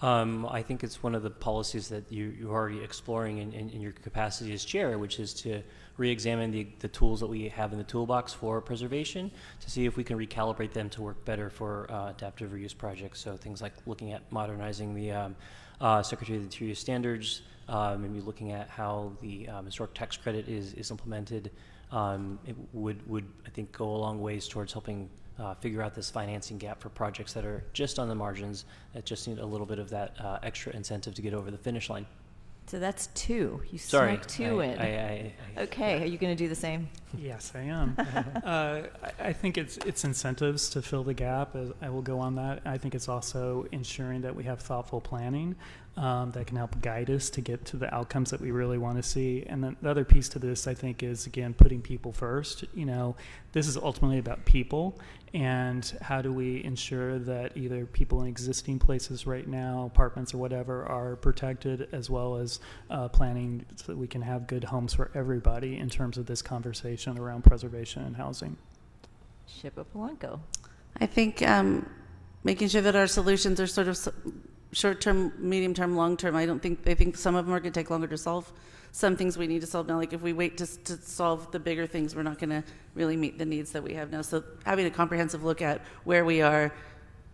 I think it's one of the policies that you're already exploring in your capacity as chair, which is to re-examine the tools that we have in the toolbox for preservation to see if we can recalibrate them to work better for adaptive reuse projects. So things like looking at modernizing the Secretary of the Interior standards, maybe looking at how the historic tax credit is implemented. It would, I think, go a long ways towards helping figure out this financing gap for projects that are just on the margins, that just need a little bit of that extra incentive to get over the finish line. So that's two. You Sorry, snuck two in. Okay, are you going to do the same? Yes, I am. I think it's incentives to fill the gap. I will go on that. I think it's also ensuring that we have thoughtful planning that can help guide us to get to the outcomes that we really want to see. And then the other piece to this, I think, is, again, putting people first. You know, this is ultimately about people, and how do we ensure that either people in existing places right now, apartments or whatever, are protected, as well as planning so that we can have good homes for everybody in terms of this conversation around preservation and housing. Shippa Polanco. I think making sure that our solutions are sort of short-term, medium-term, long-term. I think some of them are going to take longer to solve. Some things we need to solve now. Like if we wait to solve the bigger things, we're not going to really meet the needs that we have now. So having a comprehensive look at where we are,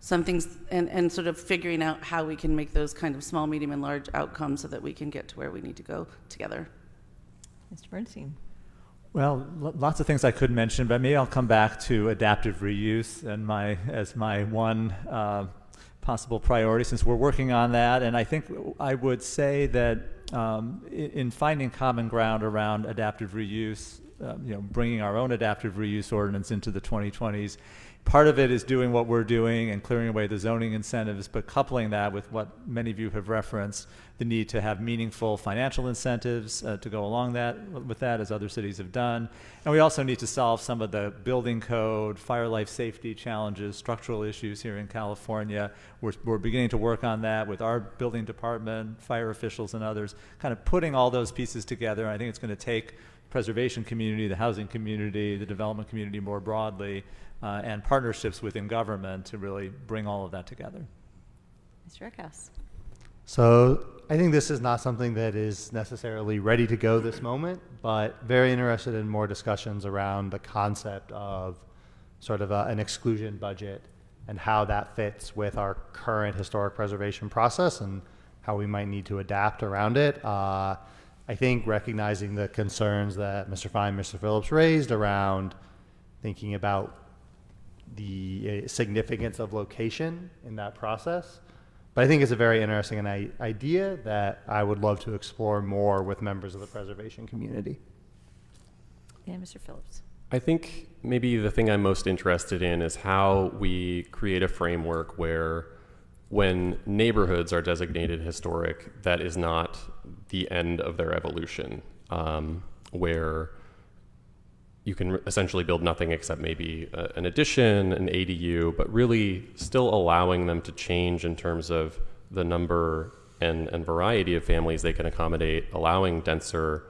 some things, and sort of figuring out how we can make those kind of small, medium, and large outcomes so that we can get to where we need to go together. Mr. Bernstein. Well, lots of things I could mention, but maybe I'll come back to adaptive reuse and as my one possible priority, since we're working on that. And I think I would say that in finding common ground around adaptive reuse, bringing our own adaptive reuse ordinance into the 2020s, part of it is doing what we're doing and clearing away the zoning incentives, but coupling that with what many of you have referenced, the need to have meaningful financial incentives to go along with that, as other cities have done. And we also need to solve some of the building code, fire life safety challenges, structural issues here in California. We're beginning to work on that with our building department, fire officials, and others, kind of putting all those pieces together. I think it's going to take preservation community, the housing community, the development community more broadly, and partnerships within government to really bring all of that together. Mr. Eckhouse. So I think this is not something that is necessarily ready to go this moment, but very interested in more discussions around the concept of sort of an exclusion budget and how that fits with our current historic preservation process and how we might need to adapt around it. I think recognizing the concerns that Mr. Fine, Mr. Phillips raised around thinking about the significance of location in that process. But I think it's a very interesting idea that I would love to explore more with members of the preservation community. And Mr. Phillips. I think maybe the thing I'm most interested in is how we create a framework where when neighborhoods are designated historic, that is not the end of their evolution, where you can essentially build nothing except maybe an addition, an ADU, but really still allowing them to change in terms of the number and variety of families they can accommodate, allowing denser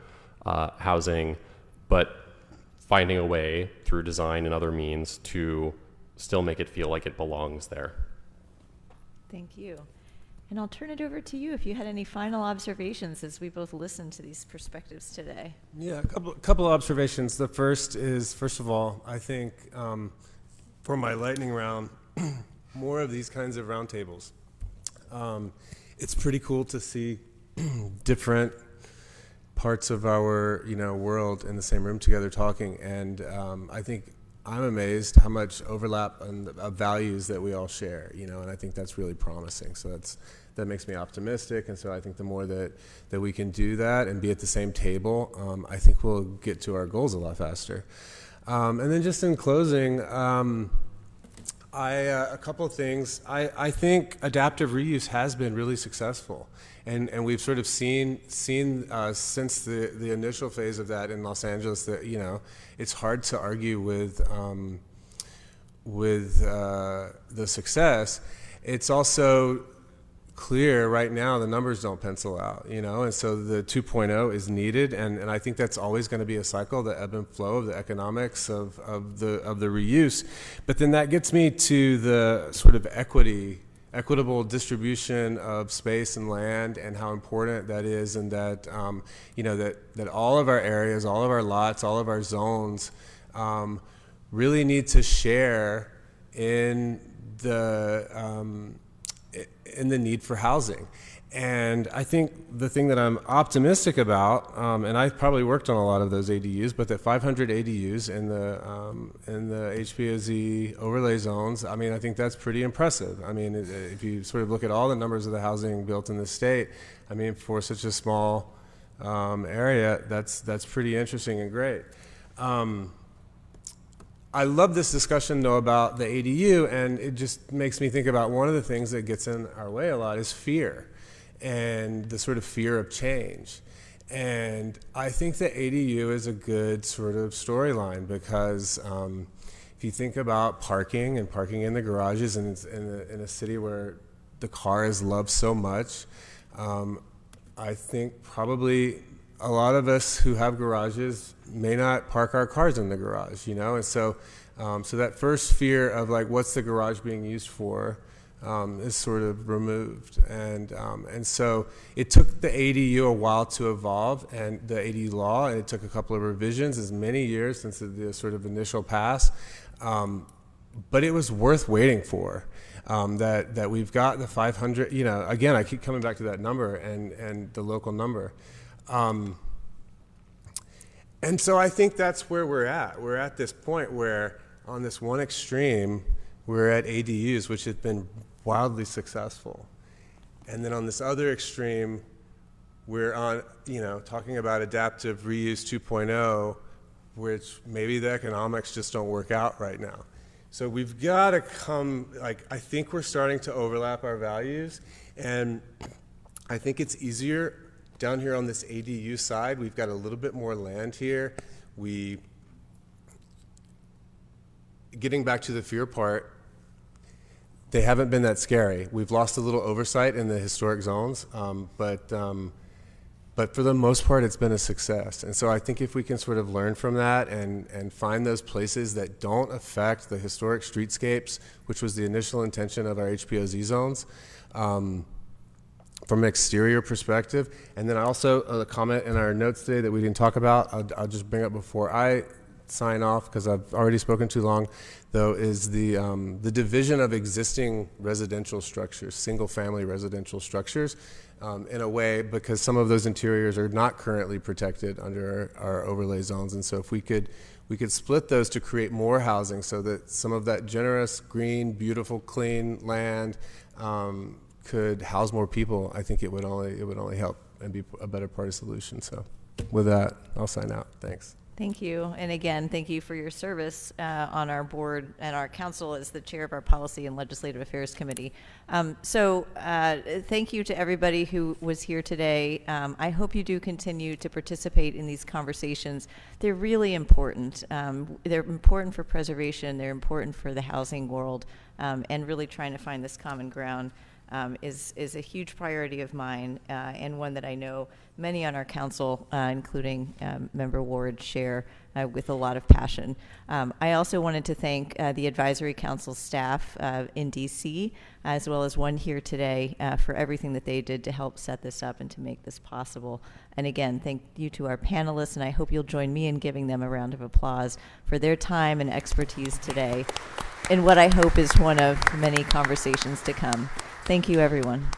housing, but finding a way through design and other means to still make it feel like it belongs there. Thank you. And I'll turn it over to you if you had any final observations as we both listened to these perspectives today. Yeah, a couple of observations. The first is, first of all, I think for my lightning round, more of these kinds of roundtables. It's pretty cool to see different parts of our world in the same room together talking, and I think I'm amazed how much overlap of values that we all share, and I think that's really promising. So that makes me optimistic, and so I think the more that we can do that and be at the same table, I think we'll get to our goals a lot faster. And then just in closing, A couple of things. I think adaptive reuse has been really successful, and we've sort of seen since the initial phase of that in Los Angeles that it's hard to argue with the success. It's also clear right now the numbers don't pencil out, and so the 2.0 is needed, and I think that's always going to be a cycle, the ebb and flow of the economics of the reuse. But then that gets me to the sort of equitable distribution of space and land, and how important that is, and that that all of our areas, all of our lots, all of our zones really need to share in the need for housing. And I think the thing that I'm optimistic about, and I've probably worked on a lot of those ADUs, but that 500 ADUs in the HPOZ overlay zones, I think that's pretty impressive. If you sort of look at all the numbers of the housing built in the state, for such a small area, that's pretty interesting and great. I love this discussion, though, about the ADU, and it just makes me think about one of the things that gets in our way a lot is fear, and the sort of fear of change. And I think the ADU is a good sort of storyline, because if you think about parking and parking in the garages in a city where the car is loved so much, I think probably a lot of us who have garages may not park our cars in the garage, and so that first fear of like, what's the garage being used for, is sort of removed, and so it took the ADU a while to evolve, and the ADU law, and it took a couple of revisions, as many years since the sort of initial pass, but it was worth waiting for. That we've got the 500. Again, I keep coming back to that number and the local number. And so I think that's where we're at. We're at this point where on this one extreme, we're at ADUs, which have been wildly successful. And then on this other extreme, we're on, talking about adaptive reuse 2.0, which maybe the economics just don't work out right now. So we've got to I think we're starting to overlap our values, and I think it's easier down here on this ADU side. We've got a little bit more land here. Getting back to the fear part, they haven't been that scary. We've lost a little oversight in the historic zones, but for the most part, it's been a success. And so I think if we can sort of learn from that and find those places that don't affect the historic streetscapes, which was the initial intention of our HPOZ zones, from an exterior perspective. And then also a comment in our notes today that we didn't talk about, I'll just bring up before I sign off, because I've already spoken too long, though, is the division of existing residential structures, single-family residential structures, in a way, because some of those interiors are not currently protected under our overlay zones. And so if we could split those to create more housing, so that some of that generous, green, beautiful, clean land could house more people, I think it would only help and be a better part of the solution. So with that, I'll sign out. Thanks. Thank you. And again, thank you for your service on our board and our council as the chair of our Policy and Legislative Affairs Committee. Thank you to everybody who was here today. I hope you do continue to participate in these conversations. They're really important. They're important for preservation. They're important for the housing world, and really trying to find this common ground is a huge priority of mine, and one that I know many on our council, including Member Ward, share with a lot of passion. I also wanted to thank the Advisory Council staff in DC, as well as one here today, for everything that they did to help set this up and to make this possible. And again, thank you to our panelists, and I hope you'll join me in giving them a round of applause for their time and expertise today in what I hope is one of many conversations to come. Thank you, everyone.